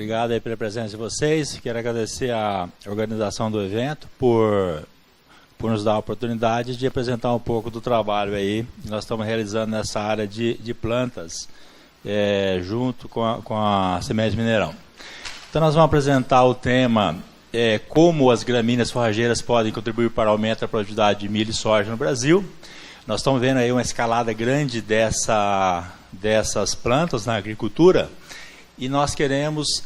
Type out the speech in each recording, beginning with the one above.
Obrigado aí pela presença de vocês. Quero agradecer a organização do evento por nos dar a oportunidade de apresentar um pouco do trabalho aí que nós estamos realizando nessa área de plantas, junto com a Semente Mineirão. Então nós vamos apresentar o tema como as gramíneas forrageiras podem contribuir para o aumento da produtividade de milho e soja no Brasil. Nós estamos vendo aí uma escalada grande dessas plantas na agricultura e nós queremos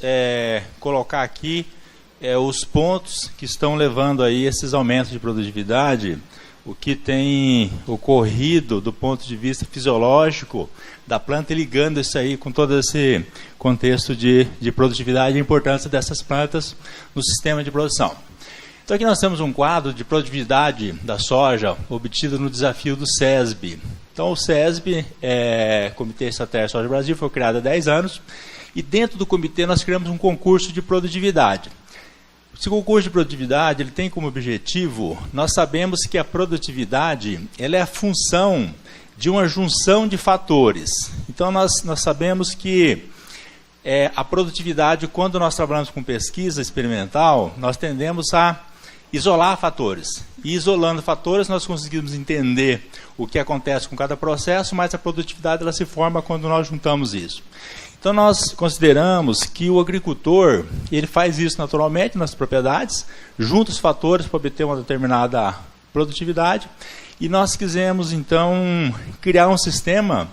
colocar aqui os pontos que estão levando aí esses aumentos de produtividade, o que tem ocorrido do ponto de vista fisiológico da planta e ligando isso aí com todo esse contexto de produtividade e a importância dessas plantas no sistema de produção. Então aqui nós temos um quadro de produtividade da soja obtido no desafio do SESB. Então o SESB, Comitê Estratégico Soja Brasil, foi criado há 10 anos e dentro do comitê nós criamos um concurso de produtividade. Esse concurso de produtividade ele tem como objetivo, nós sabemos que a produtividade ela é a função de uma junção de fatores. Então nós sabemos que a produtividade, quando nós trabalhamos com pesquisa experimental, nós tendemos a isolar fatores. E isolando fatores nós conseguimos entender o que acontece com cada processo, mas a produtividade ela se forma quando nós juntamos isso. Então nós consideramos que o agricultor, ele faz isso naturalmente nas propriedades, junta os fatores para obter uma determinada produtividade, e nós quisemos então criar um sistema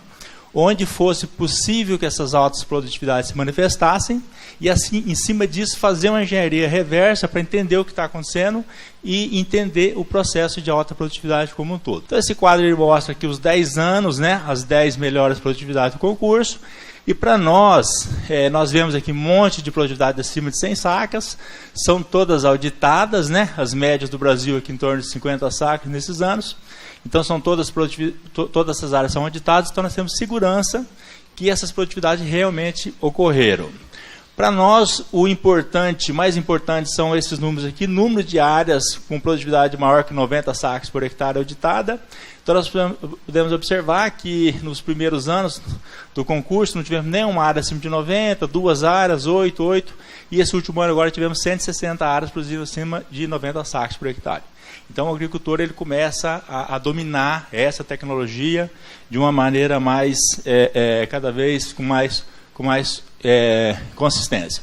onde fosse possível que essas altas produtividades se manifestassem, e assim, em cima disso, fazer uma engenharia reversa para entender o que está acontecendo e entender o processo de alta produtividade como um todo. Então esse quadro ele mostra aqui os 10 anos, as 10 melhores produtividades do concurso. E para nós vemos aqui um monte de produtividade acima de 100 sacas, são todas auditadas, as médias do Brasil aqui em torno de 50 sacas nesses anos. Então são todas essas áreas são auditadas, então nós temos segurança que essas produtividades realmente ocorreram. Para nós, mais importante são esses números aqui, número de áreas com produtividade maior que 90 sacas por hectare auditada. Então nós podemos observar que nos primeiros anos do concurso não tivemos nenhuma área acima de 90, 2 áreas, 8, e esse último ano agora tivemos 160 áreas produzindo acima de 90 sacas por hectare. Então o agricultor ele começa a dominar essa tecnologia de uma maneira mais, cada vez com mais consistência.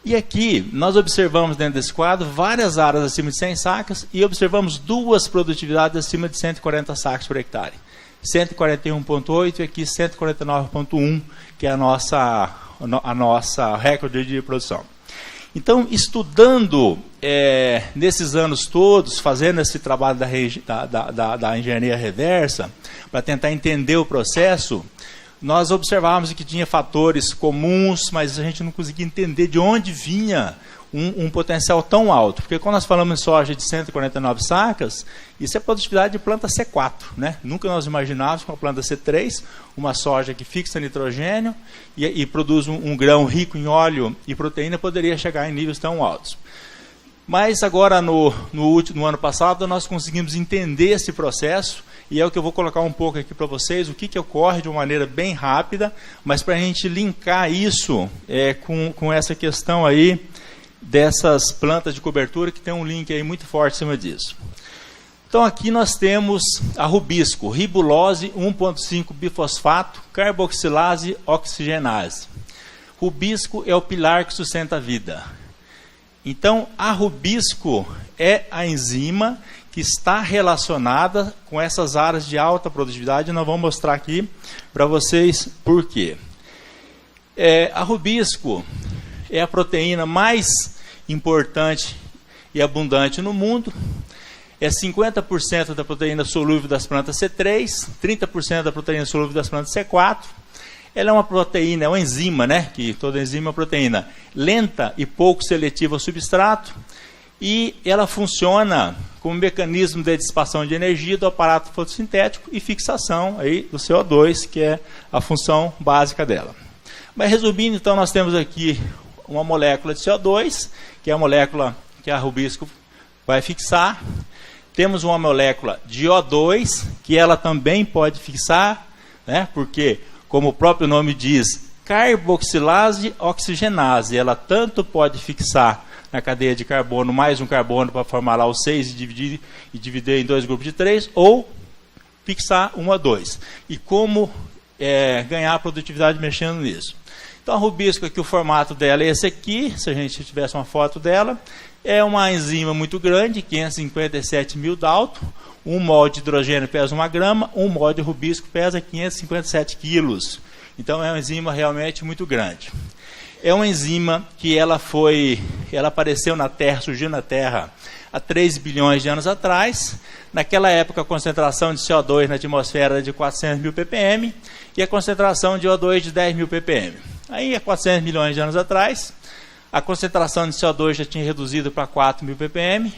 E aqui nós observamos dentro desse quadro várias áreas acima de 100 sacas e observamos 2 produtividades acima de 140 sacas por hectare. 141,8 e aqui 149,1, que é a nossa recorde de produção. Então, estudando nesses anos todos, fazendo esse trabalho da engenharia reversa, para tentar entender o processo, nós observávamos que tinha fatores comuns, mas a gente não conseguia entender de onde vinha um potencial tão alto. Porque quando nós falamos em soja de 149 sacas, isso é produtividade de planta C4. Nunca nós imaginávamos que uma planta C3, uma soja que fixa nitrogênio e produz um grão rico em óleo e proteína, poderia chegar em níveis tão altos. Mas agora, no ano passado, nós conseguimos entender esse processo, e é o que eu vou colocar um pouco aqui para vocês, o que ocorre de uma maneira bem rápida, mas para a gente linkar isso com essa questão aí dessas plantas de cobertura, que tem um link aí muito forte em cima disso. Então aqui nós temos a rubisco, ribulose 1,5 bifosfato, carboxilase, oxigenase. Rubisco é o pilar que sustenta a vida. Então a rubisco é a enzima que está relacionada com essas áreas de alta produtividade, e nós vamos mostrar aqui para vocês por quê. A rubisco é a proteína mais importante e abundante no mundo. É 50% da proteína solúvel das plantas C3, 30% da proteína solúvel das plantas C4. Ela é uma proteína, é uma enzima, que toda enzima é uma proteína lenta e pouco seletiva ao substrato, e ela funciona como mecanismo de dissipação de energia do aparato fotossintético e fixação aí do CO2, que é a função básica dela. Mas resumindo, então, nós temos aqui uma molécula de CO2, que é a molécula que a rubisco vai fixar. Temos uma molécula de O2, que ela também pode fixar, porque, como o próprio nome diz, carboxilase oxigenase. Ela tanto pode fixar na cadeia de carbono mais um carbono para formar lá o 6 e dividir em 2 grupos de 3, ou fixar 1 a 2. E como ganhar produtividade mexendo nisso? Então a rubisco aqui, o formato dela é esse aqui, se a gente tivesse uma foto dela. É uma enzima muito grande, 557.000 Dalton. 1 mol de hidrogênio pesa 1 grama, 1 mol de rubisco pesa 557 quilos. Então é uma enzima realmente muito grande. É uma enzima que ela apareceu na Terra, surgiu na Terra há 3 bilhões de anos atrás. Naquela época a concentração de CO2 na atmosfera era de 400.000 ppm e a concentração de O2 de 10.000 ppm. Aí, há 400 milhões de anos atrás, a concentração de CO2 já tinha reduzido para 4.000 ppm,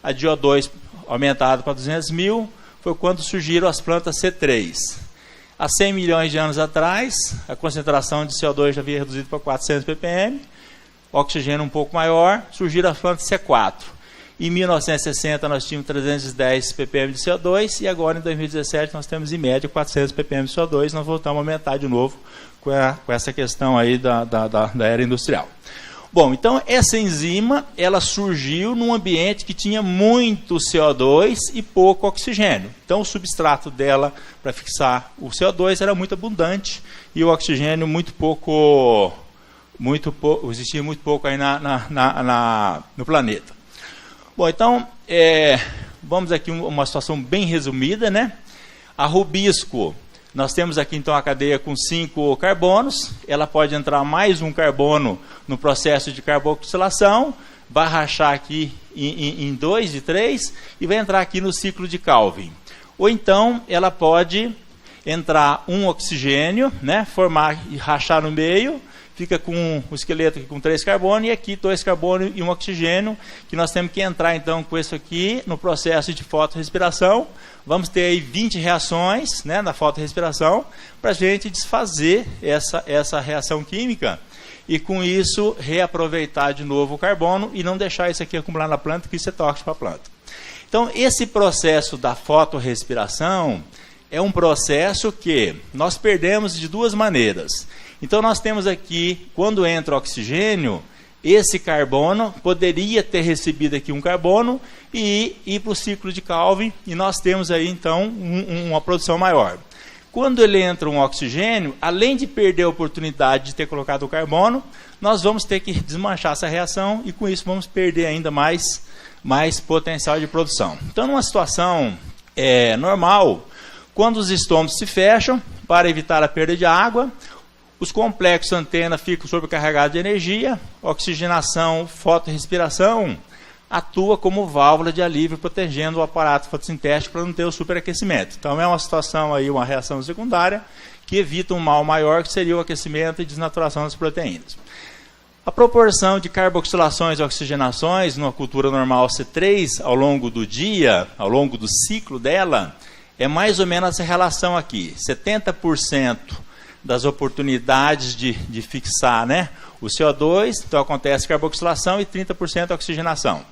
a de O2 aumentado para 200.000, foi quando surgiram as plantas C3. Há 100 milhões de anos atrás, a concentração de CO2 já havia reduzido para 400 ppm, oxigênio um pouco maior, surgiram as plantas C4. Em 1960 nós tínhamos 310 ppm de CO2 e agora em 2017 nós temos em média 400 ppm de CO2, nós voltamos a aumentar de novo com essa questão aí da era industrial. Bom, então essa enzima, ela surgiu num ambiente que tinha muito CO2 e pouco oxigênio. Então o substrato dela para fixar o CO2 era muito abundante e o oxigênio existia muito pouco aí no planeta. Bom, então vamos aqui uma situação bem resumida, né? A rubisco, nós temos aqui então a cadeia com 5 carbonos, ela pode entrar mais um carbono no processo de carboxilação, vai rachar aqui em 2 de 3 e vai entrar aqui no ciclo de Calvin. Ou então ela pode entrar um oxigênio, né, formar e rachar no meio, fica com o esqueleto aqui com 3 carbonos e aqui 2 carbonos e um oxigênio, que nós temos que entrar então com isso aqui no processo de fotorrespiração. Vamos ter aí 20 reações, né, na fotorrespiração para a gente desfazer essa reação química e com isso reaproveitar de novo o carbono e não deixar isso aqui acumular na planta, que isso é tóxico para a planta. Então esse processo da fotorrespiração é um processo que nós perdemos de 2 maneiras. Então nós temos aqui, quando entra oxigênio, esse carbono poderia ter recebido aqui um carbono e ir para o ciclo de Calvin, e nós temos aí então uma produção maior. Quando ele entra um oxigênio, além de perder a oportunidade de ter colocado o carbono, nós vamos ter que desmanchar essa reação e com isso vamos perder ainda mais potencial de produção. Então numa situação normal, quando os estômatos se fecham, para evitar a perda de água, os complexos antena ficam sobrecarregados de energia, oxigenação, fotorrespiração atua como válvula de alívio, protegendo o aparato fotossintético para não ter o superaquecimento. Então é uma situação aí, uma reação secundária que evita um mal maior, que seria o aquecimento e desnaturação das proteínas. A proporção de carboxilações e oxigenações numa cultura normal C3 ao longo do dia, ao longo do ciclo dela, é mais ou menos essa relação aqui, 70% das oportunidades de fixar, né, o CO2, então acontece carboxilação, e 30% oxigenação.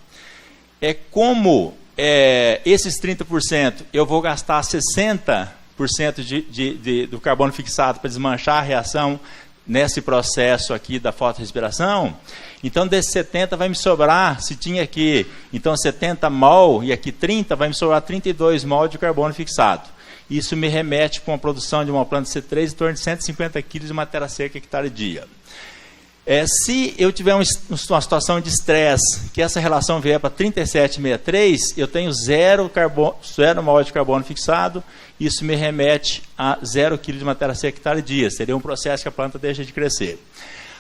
Esses 30% eu vou gastar 60% do carbono fixado para desmanchar a reação nesse processo aqui da fotorrespiração, então desses 70 vai me sobrar, se tinha aqui então 70 mol e aqui 30, vai me sobrar 32 mol de carbono fixado. Isso me remete para uma produção de uma planta C3 em torno de 150 kg de matéria seca hectare dia. Se eu tiver uma situação de estresse, que essa relação vier para 37,63, eu tenho 0 mol de carbono fixado, isso me remete a 0 kg de matéria seca hectare dia. Seria um processo que a planta deixa de crescer.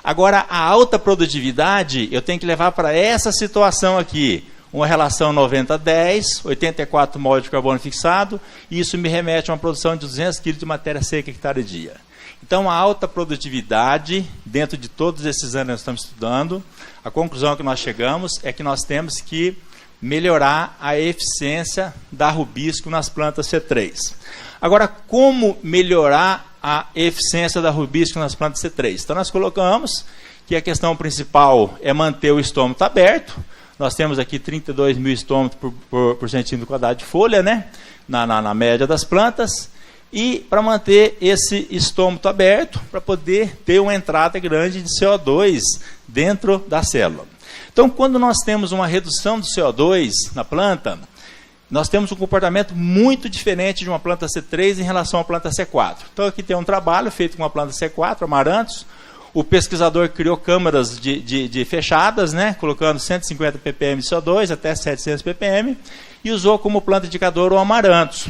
Agora, a alta produtividade, eu tenho que levar para essa situação aqui, uma relação 90-10, 84 mol de carbono fixado, e isso me remete a uma produção de 200 kg de matéria seca hectare dia. Então, a alta produtividade, dentro de todos esses anos que nós estamos estudando, a conclusão que nós chegamos é que nós temos que melhorar a eficiência da rubisco nas plantas C3. Agora, como melhorar a eficiência da rubisco nas plantas C3? Então, nós colocamos que a questão principal é manter o estômago aberto. Nós temos aqui 32 mil estômatos por centímetro quadrado de folha, né? Na média das plantas. e para manter esse estômago aberto, para poder ter uma entrada grande de CO2 dentro da célula. Então, quando nós temos uma redução do CO2 na planta, nós temos um comportamento muito diferente de uma planta C3 em relação à planta C4. Então, aqui tem um trabalho feito com a planta C4, amarantos. O pesquisador criou câmaras de fechadas, né, colocando 150 ppm de CO2 até 700 ppm, e usou como planta indicador o amarantos.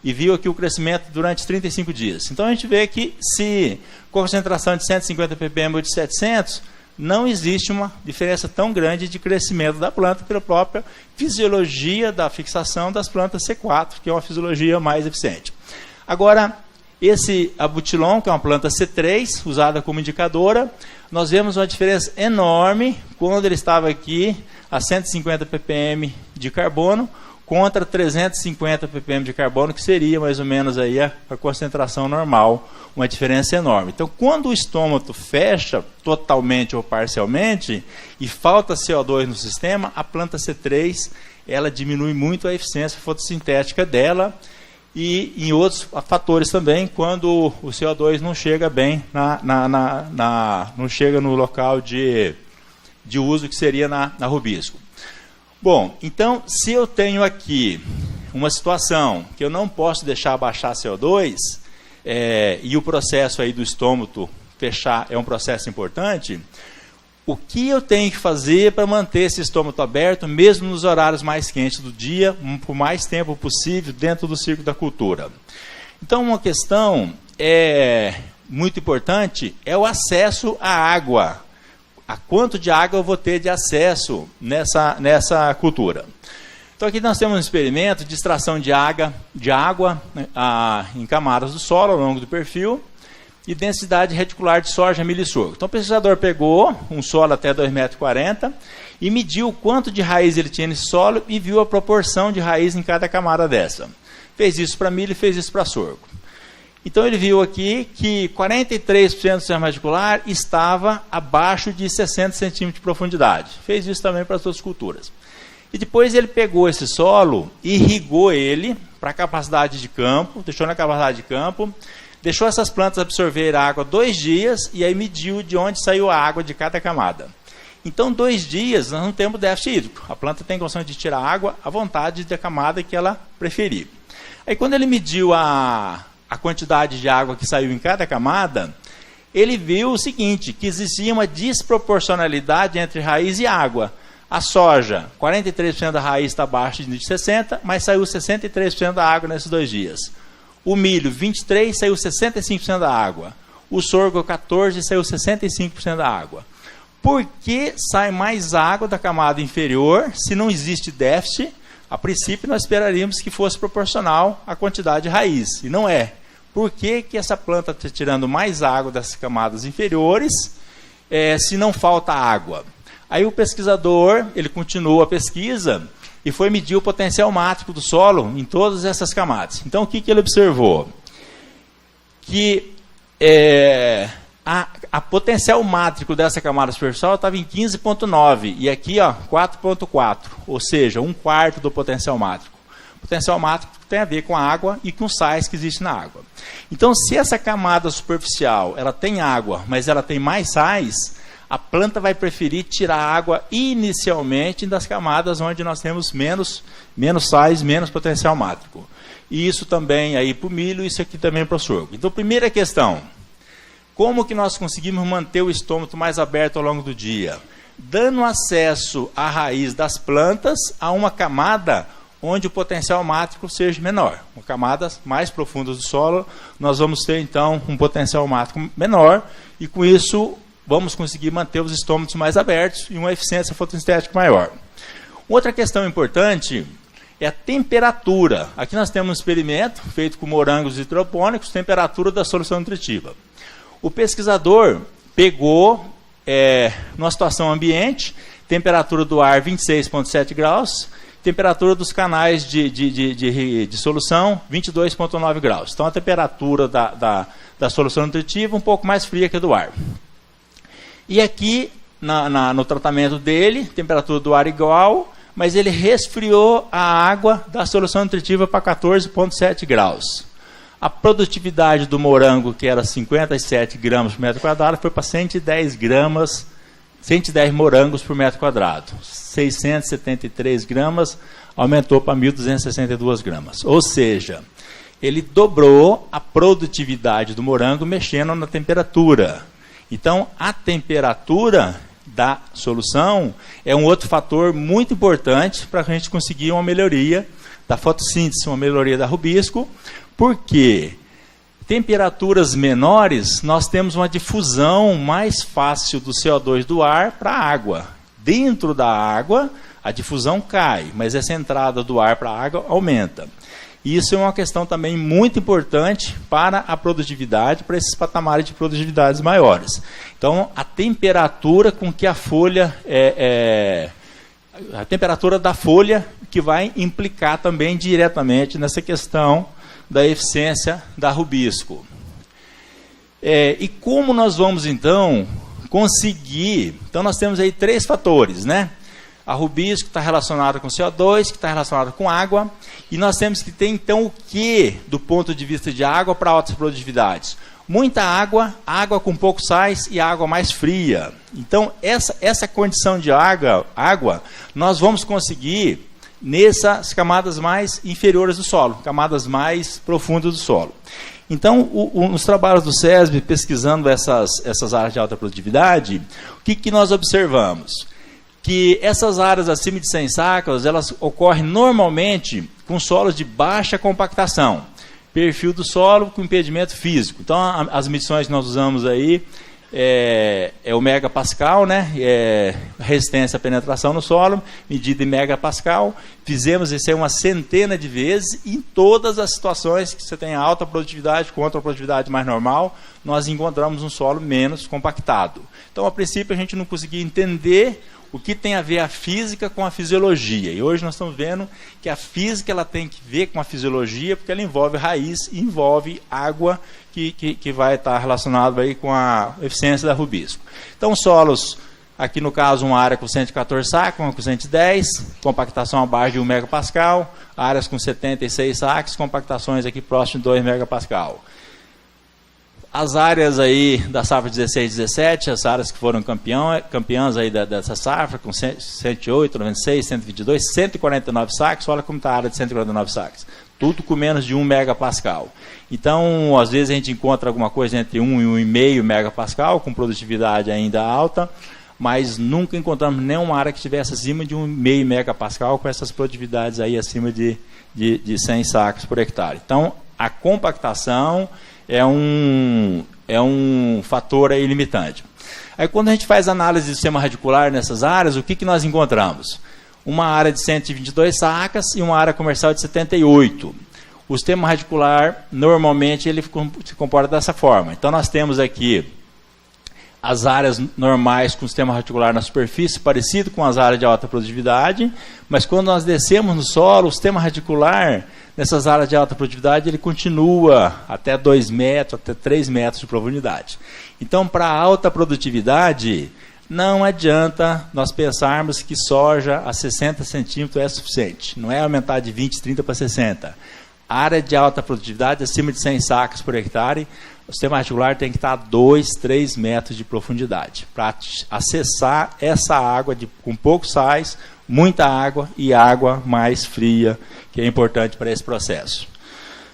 E viu aqui o crescimento durante 35 dias. Então, a gente vê que se concentração de 150 ppm ou de 700, não existe uma diferença tão grande de crescimento da planta pela própria fisiologia da fixação das plantas C4, que é uma fisiologia mais eficiente. Agora, esse abutilon, que é uma planta C3, usada como indicadora, nós vemos uma diferença enorme quando ele estava aqui a 150 ppm de carbono, contra 350 ppm de carbono, que seria mais ou menos aí a concentração normal, uma diferença enorme. Então, quando o estômago fecha totalmente ou parcialmente e falta CO2 no sistema, a planta C3 ela diminui muito a eficiência fotossintética dela e em outros fatores também, quando o CO2 não chega bem, não chega no local de uso que seria na rubisco. Bom, então, se eu tenho aqui uma situação que eu não posso deixar baixar CO2, e o processo aí do estômago fechar é um processo importante, o que eu tenho que fazer para manter esse estômago aberto, mesmo nos horários mais quentes do dia, por mais tempo possível, dentro do ciclo da cultura? Então, uma questão muito importante é o acesso à água. A quanto de água eu vou ter de acesso nessa cultura. Então, aqui nós temos um experimento de extração de água em camadas do solo, ao longo do perfil, e densidade reticular de soja, milho e sorgo. Então, o pesquisador pegou um solo até 2,40 m e mediu o quanto de raiz ele tinha nesse solo e viu a proporção de raiz em cada camada dessa. Fez isso para milho e fez isso para sorgo. Então, ele viu aqui que 43% do sistema radicular estava abaixo de 60 centímetros de profundidade. Fez isso também para as outras culturas. E depois ele pegou esse solo e irrigou ele para a capacidade de campo, deixou na capacidade de campo, deixou essas plantas absorver água 2 dias e aí mediu de onde saiu a água de cada camada. Então, 2 dias nós não temos déficit hídrico. A planta tem condição de tirar água à vontade da camada que ela preferir. Aí, quando ele mediu a quantidade de água que saiu em cada camada, ele viu o seguinte, que existia uma desproporcionalidade entre raiz e água. A soja, 43% da raiz está abaixo de 60%, mas saiu 63% da água nesses 2 dias. O milho, 23%, saiu 65% da água. O sorgo, 14%, saiu 65% da água. Por que sai mais água da camada inferior se não existe déficit? A princípio, nós esperaríamos que fosse proporcional à quantidade de raiz, e não é. Por que essa planta está tirando mais água das camadas inferiores se não falta água? Aí o pesquisador, ele continuou a pesquisa e foi medir o potencial mátrico do solo em todas essas camadas. Então, o que ele observou? Que a potencial mátrico dessa camada superficial estava em 15,9 e aqui 4,4, ou seja, 1/4 do potencial mátrico. O potencial mátrico tem a ver com a água e com os sais que existem na água. Então, se essa camada superficial ela tem água, mas ela tem mais sais, a planta vai preferir tirar a água inicialmente das camadas onde nós temos menos sais, menos potencial mátrico. E isso também aí para o milho, isso aqui também para o sorgo. Então, primeira questão, como que nós conseguimos manter o estômago mais aberto ao longo do dia? Dando acesso à raiz das plantas a uma camada onde o potencial mátrico seja menor. Uma camadas mais profundas do solo, nós vamos ter então um potencial mátrico menor e com isso vamos conseguir manter os estômagos mais abertos e uma eficiência fotossintética maior. Outra questão importante é a temperatura. Aqui nós temos um experimento feito com morangos hidropônicos, temperatura da solução nutritiva. O pesquisador pegou, numa situação ambiente, temperatura do ar 26,7 graus, temperatura dos canais de solução 22,9 graus. Então, a temperatura da solução nutritiva um pouco mais fria que a do ar. E aqui, no tratamento dele, temperatura do ar igual, mas ele resfriou a água da solução nutritiva para 14,7 graus. A produtividade do morango, que era 57 gramas por metro quadrado, foi para 110 gramas, 110 morangos por metro quadrado. 673 gramas aumentou para 1.262 gramas. Ou seja, ele dobrou a produtividade do morango mexendo na temperatura. Então, a temperatura da solução é um outro fator muito importante para a gente conseguir uma melhoria da fotossíntese, uma melhoria da rubisco, porque temperaturas menores nós temos uma difusão mais fácil do CO2 do ar para a água. Dentro da água, a difusão cai, mas essa entrada do ar para a água aumenta. E isso é uma questão também muito importante para a produtividade, para esses patamares de produtividades maiores. Então, a temperatura com que a folha a temperatura da folha que vai implicar também diretamente nessa questão da eficiência da rubisco. E como nós vamos, então, conseguir... Então, nós temos aí 3 fatores, né? A rubisco está relacionada com CO2, que está relacionada com água, e nós temos que ter, então, o que, do ponto de vista de água, para altas produtividades? Muita água, água com pouco sais e água mais fria. Então, essa condição de água, nós vamos conseguir nessas camadas mais inferiores do solo, camadas mais profundas do solo. Então, nos trabalhos do SESB, pesquisando essas áreas de alta produtividade, o que nós observamos? Que essas áreas acima de 100 sacas, elas ocorrem normalmente com solos de baixa compactação. Perfil do solo com impedimento físico. Então, as medições que nós usamos aí é o megapascal, né? Resistência à penetração no solo, medida em megapascal. Fizemos isso aí uma centena de vezes, e em todas as situações que você tem alta produtividade contra a produtividade mais normal, nós encontramos um solo menos compactado. Então, a princípio, a gente não conseguia entender o que tem a ver a física com a fisiologia. E hoje nós estamos vendo que a física ela tem que ver com a fisiologia, porque ela envolve raiz e envolve água, que vai estar relacionado aí com a eficiência da rubisco. Então, solos, aqui no caso, uma área com 114 sacos, uma com 110, compactação abaixo de 1 megapascal, áreas com 76 sacos, compactações aqui próximo de 2 megapascal. As áreas aí da safra 16 e 17, as áreas que foram campeãs aí dessa safra, com 108, 96, 122, 149 sacos, olha como está a área de 149 sacos. Tudo com menos de 1 megapascal. Então, às vezes a gente encontra alguma coisa entre 1 e 1,5 megapascal, com produtividade ainda alta, mas nunca encontramos nenhuma área que estivesse acima de 1,5 megapascal, com essas produtividades aí acima de 100 sacos por hectare. Então, a compactação é um fator aí limitante. Aí, quando a gente faz análise do sistema radicular nessas áreas, o que nós encontramos? Uma área de 122 sacas e uma área comercial de 78. O sistema radicular, normalmente, ele se comporta dessa forma. Então, nós temos aqui as áreas normais com o sistema radicular na superfície, parecido com as áreas de alta produtividade, mas quando nós descemos no solo, o sistema radicular, nessas áreas de alta produtividade, ele continua até 2 metros, até 3 metros de profundidade. Então, para alta produtividade, não adianta nós pensarmos que soja a 60 centímetros é suficiente. Não é aumentar de 20, 30 para 60. Área de alta produtividade, acima de 100 sacas por hectare, o sistema radicular tem que estar a 2, 3 metros de profundidade para acessar essa água com poucos sais, muita água e água mais fria, que é importante para esse processo.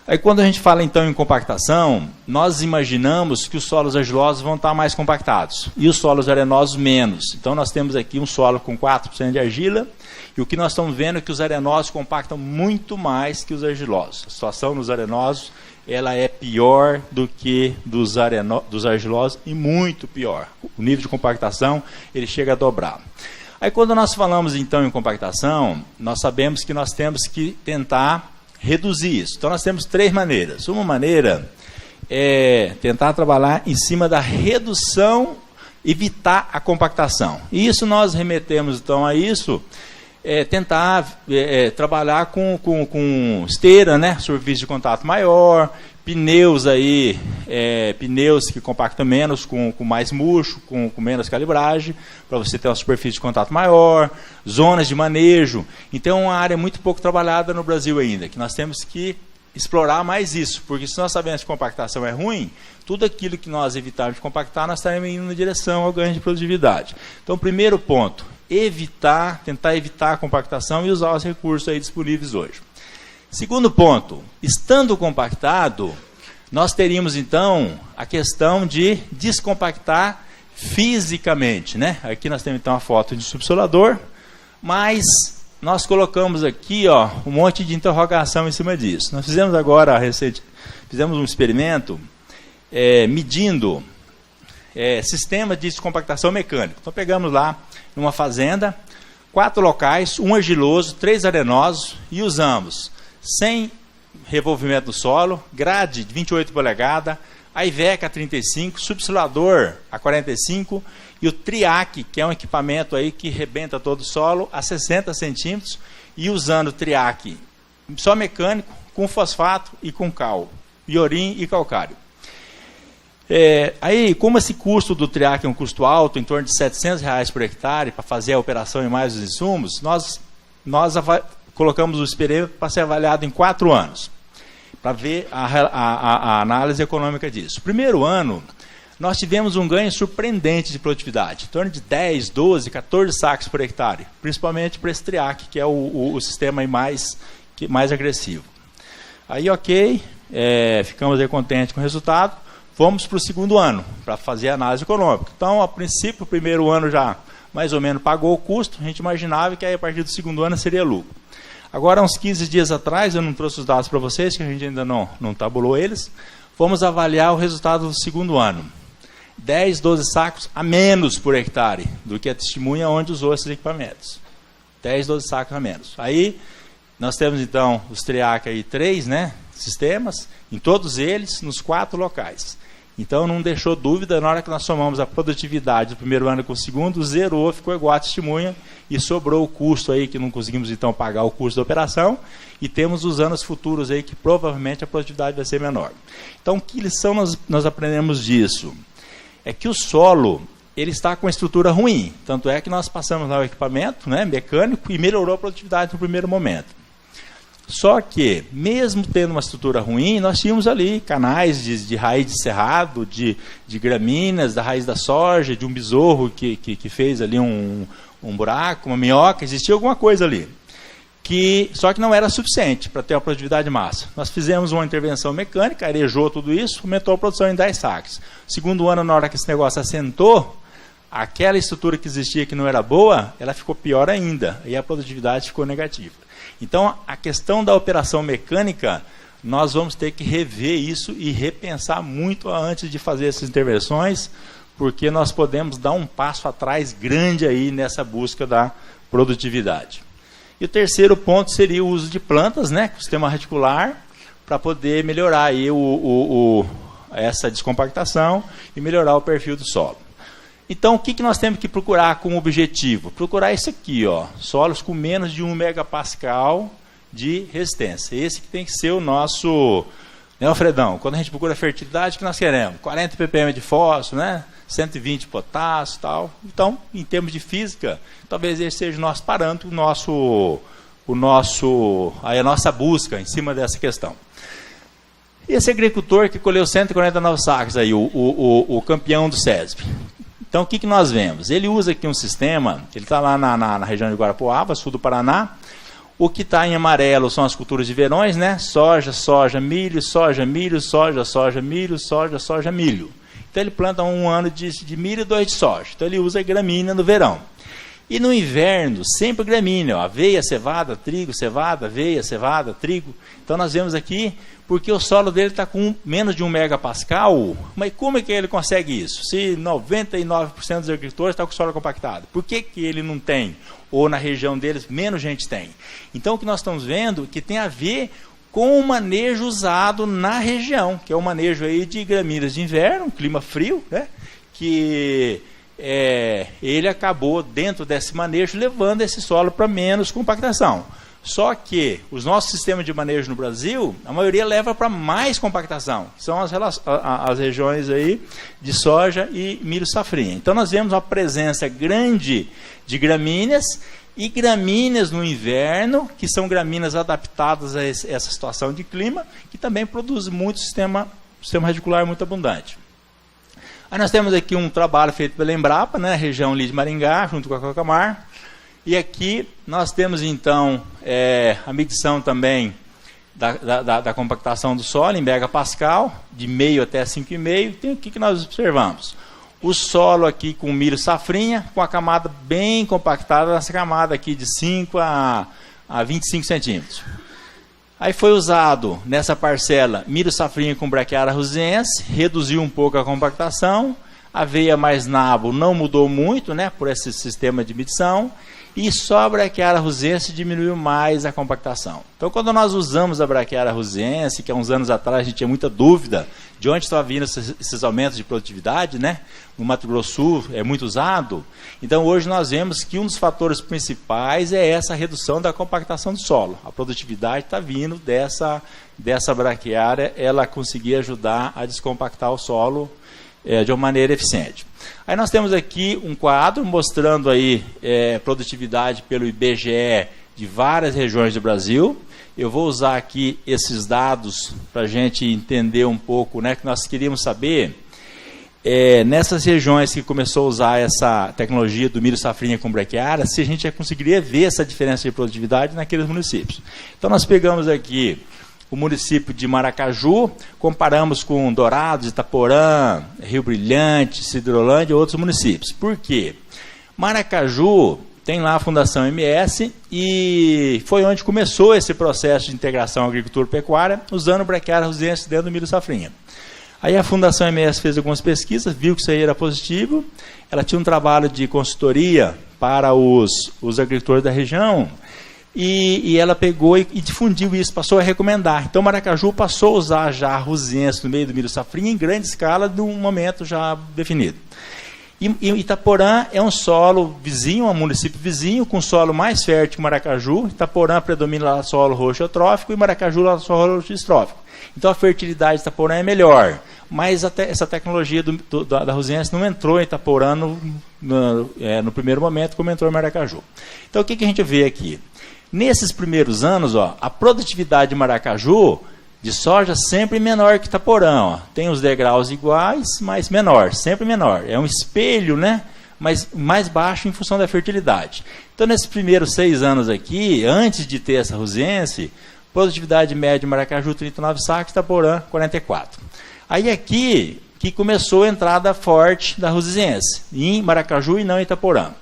Aí, quando a gente fala então em compactação, nós imaginamos que os solos argilosos vão estar mais compactados e os solos arenosos menos. Então, nós temos aqui um solo com 4% de argila, e o que nós estamos vendo é que os arenosos compactam muito mais que os argilosos. A situação nos arenosos ela é pior do que dos argilosos, e muito pior. O nível de compactação ele chega a dobrar. Aí, quando nós falamos então em compactação, nós sabemos que nós temos que tentar reduzir isso. Então, nós temos 3 maneiras. Uma maneira é tentar trabalhar em cima da redução, evitar a compactação. E isso nós remetemos então a isso, tentar trabalhar com esteira, né? Superfície de contato maior, pneus aí, pneus que compactam menos, com mais murcho, com menos calibragem, para você ter uma superfície de contato maior, zonas de manejo. Então, é uma área muito pouco trabalhada no Brasil ainda, que nós temos que explorar mais isso, porque se nós sabemos que compactação é ruim, tudo aquilo que nós evitarmos de compactar, nós estaremos indo na direção ao ganho de produtividade. Então, primeiro ponto, tentar evitar a compactação e usar os recursos aí disponíveis hoje. Segundo ponto, estando compactado, nós teríamos então a questão de descompactar fisicamente, né? Aqui nós temos então a foto de subsolador, mas nós colocamos aqui, ó, um monte de interrogação em cima disso. Nós fizemos agora fizemos um experimento medindo sistema de descompactação mecânico. Então pegamos lá numa fazenda 4 locais, um argiloso, 3 arenosos, e usamos 100 revolvimento do solo, grade de 28 polegadas, a Iveco a 35, subsolador a 45 e o Triac, que é um equipamento aí que rebenta todo o solo, a 60 centímetros, e usando o Triac só mecânico, com fosfato e com cal, iorim e calcário. Aí, como esse custo do Triac é um custo alto, em torno de R$700 por hectare, para fazer a operação e mais os insumos, nós colocamos o experimento para ser avaliado em 4 anos, para ver a análise econômica disso. Primeiro ano, nós tivemos um ganho surpreendente de produtividade, em torno de 10, 12, 14 sacos por hectare, principalmente para esse Triac, que é o sistema aí mais agressivo. Aí, ok, ficamos aí contentes com o resultado, fomos para o segundo ano, para fazer a análise econômica. Então, a princípio, o primeiro ano já mais ou menos pagou o custo, a gente imaginava que aí, a partir do segundo ano seria lucro. Agora, uns 15 dias atrás, eu não trouxe os dados para vocês, que a gente ainda não tabulou eles, fomos avaliar o resultado do segundo ano. 10, 12 sacos a menos por hectare do que a testemunha onde usou esses equipamentos. 10, 12 sacos a menos. Aí, nós temos então os Triac aí 3, né, sistemas, em todos eles, nos 4 locais. Então, não deixou dúvida, na hora que nós somamos a produtividade do primeiro ano com o segundo, zerou, ficou igual a testemunha, e sobrou o custo aí, que não conseguimos então pagar o custo da operação, e temos os anos futuros aí, que provavelmente a produtividade vai ser menor. Então, que lição nós aprendemos disso? É que o solo, ele está com a estrutura ruim, tanto é que nós passamos lá o equipamento, né, mecânico, e melhorou a produtividade no primeiro momento. Só que, mesmo tendo uma estrutura ruim, nós tínhamos ali canais de raiz de cerrado, de gramíneas, da raiz da soja, de um besouro que fez ali um buraco, uma minhoca, existia alguma coisa ali. Só que não era suficiente para ter uma produtividade massa. Nós fizemos uma intervenção mecânica, arejou tudo isso, aumentou a produção em 10 sacos. Segundo ano, na hora que esse negócio assentou, aquela estrutura que existia que não era boa, ela ficou pior ainda, e a produtividade ficou negativa. Então, a questão da operação mecânica, nós vamos ter que rever isso e repensar muito antes de fazer essas intervenções, porque nós podemos dar um passo atrás grande aí nessa busca da produtividade. E o terceiro ponto seria o uso de plantas, né, com o sistema reticular, para poder melhorar aí essa descompactação e melhorar o perfil do solo. Então, o que nós temos que procurar como objetivo? Procurar isso aqui, ó, solos com menos de 1 megapascal de resistência. Esse que tem que ser o nosso, né, Alfredão? Quando a gente procura fertilidade, o que nós queremos? 40 ppm de fósforo, né? 120 de potássio e tal. Então, em termos de física, talvez esse seja o nosso parâmetro, a nossa busca em cima dessa questão. Esse agricultor que colheu 149 sacos, aí, o campeão do SESB. Então, o que nós vemos? Ele usa aqui um sistema, ele está lá na região de Guarapuava, sul do Paraná. O que está em amarelo são as culturas de verões, né? Soja, soja, milho, soja, milho, soja, soja, milho, soja, soja, milho. Então, ele planta um ano de milho e 2 de soja. Então, ele usa gramínea no verão. E no inverno, sempre gramínea, ó, aveia, cevada, trigo, cevada, aveia, cevada, trigo. Então, nós vemos aqui, porque o solo dele está com menos de 1 megapascal, mas como é que ele consegue isso? Se 99% dos agricultores estão com o solo compactado, por que ele não tem? Ou na região deles, menos gente tem. Então, o que nós estamos vendo, que tem a ver com o manejo usado na região, que é o manejo aí de gramíneas de inverno, um clima frio, né? Que ele acabou, dentro desse manejo, levando esse solo para menos compactação. Só que os nossos sistemas de manejo no Brasil, a maioria leva para mais compactação. São as regiões aí de soja e milho safrinha. Então, nós vemos uma presença grande de gramíneas e gramíneas no inverno, que são gramíneas adaptadas a essa situação de clima, que também produzem muito sistema radicular muito abundante. Aí nós temos aqui um trabalho feito pela Embrapa, né, região ali de Maringá, junto com a Cocamar, e aqui nós temos então a medição também da compactação do solo em megapascal, de meio até 5,5. Tem o que nós observamos? O solo aqui com milho safrinha, com a camada bem compactada, nessa camada aqui de 5 a 25 centímetros. Aí foi usado, nessa parcela, milho safrinha com braquiária rusiense, reduziu um pouco a compactação, aveia mais nabo não mudou muito, né, por esse sistema de medição, e só a braquiária rusiense diminuiu mais a compactação. Então, quando nós usamos a braquiária rusiense, que há uns anos atrás a gente tinha muita dúvida de onde estava vindo esses aumentos de produtividade, né? No Mato Grosso do Sul é muito usado. Então, hoje nós vemos que um dos fatores principais é essa redução da compactação do solo. A produtividade está vindo dessa braquiária, ela conseguir ajudar a descompactar o solo de uma maneira eficiente. Aí nós temos aqui um quadro mostrando aí produtividade pelo IBGE de várias regiões do Brasil. Eu vou usar aqui esses dados para a gente entender um pouco, né, que nós queríamos saber nessas regiões que começou a usar essa tecnologia do milho safrinha com braquiária, se a gente já conseguiria ver essa diferença de produtividade naqueles municípios. Então nós pegamos aqui o município de Maracaju, comparamos com Dourados, Itaporã, Rio Brilhante, Cidrolândia e outros municípios. Por quê? Maracaju tem lá a Fundação MS e foi onde começou esse processo de integração agricultura-pecuária, usando braquiária rusiense dentro do milho safrinha. Aí a Fundação MS fez algumas pesquisas, viu que isso aí era positivo, ela tinha um trabalho de consultoria para os agricultores da região, e ela pegou e difundiu isso, passou a recomendar. Então, Maracaju passou a usar já a rusiense no meio do milho safrinha em grande escala, num momento já definido. E Itaporã é um solo vizinho, um município vizinho, com solo mais fértil que Maracaju. Itaporã predomina lá solo roxo eutrófico e Maracaju lá solo roxo distrófico. Então, a fertilidade de Itaporã é melhor. Mas essa tecnologia da rusiense não entrou em Itaporã no primeiro momento, como entrou em Maracaju. Então, o que a gente vê aqui? Nesses primeiros anos, a produtividade de Maracaju de soja sempre menor que Itaporã. Tem os degraus iguais, mas menor, sempre menor. É um espelho, né? Mas mais baixo em função da fertilidade. Então, nesses primeiros 6 anos aqui, antes de ter essa rusiense, produtividade média de Maracaju, 39 sacos, Itaporã, 44. Aí aqui que começou a entrada forte da rusiense, em Maracaju e não em Itaporã.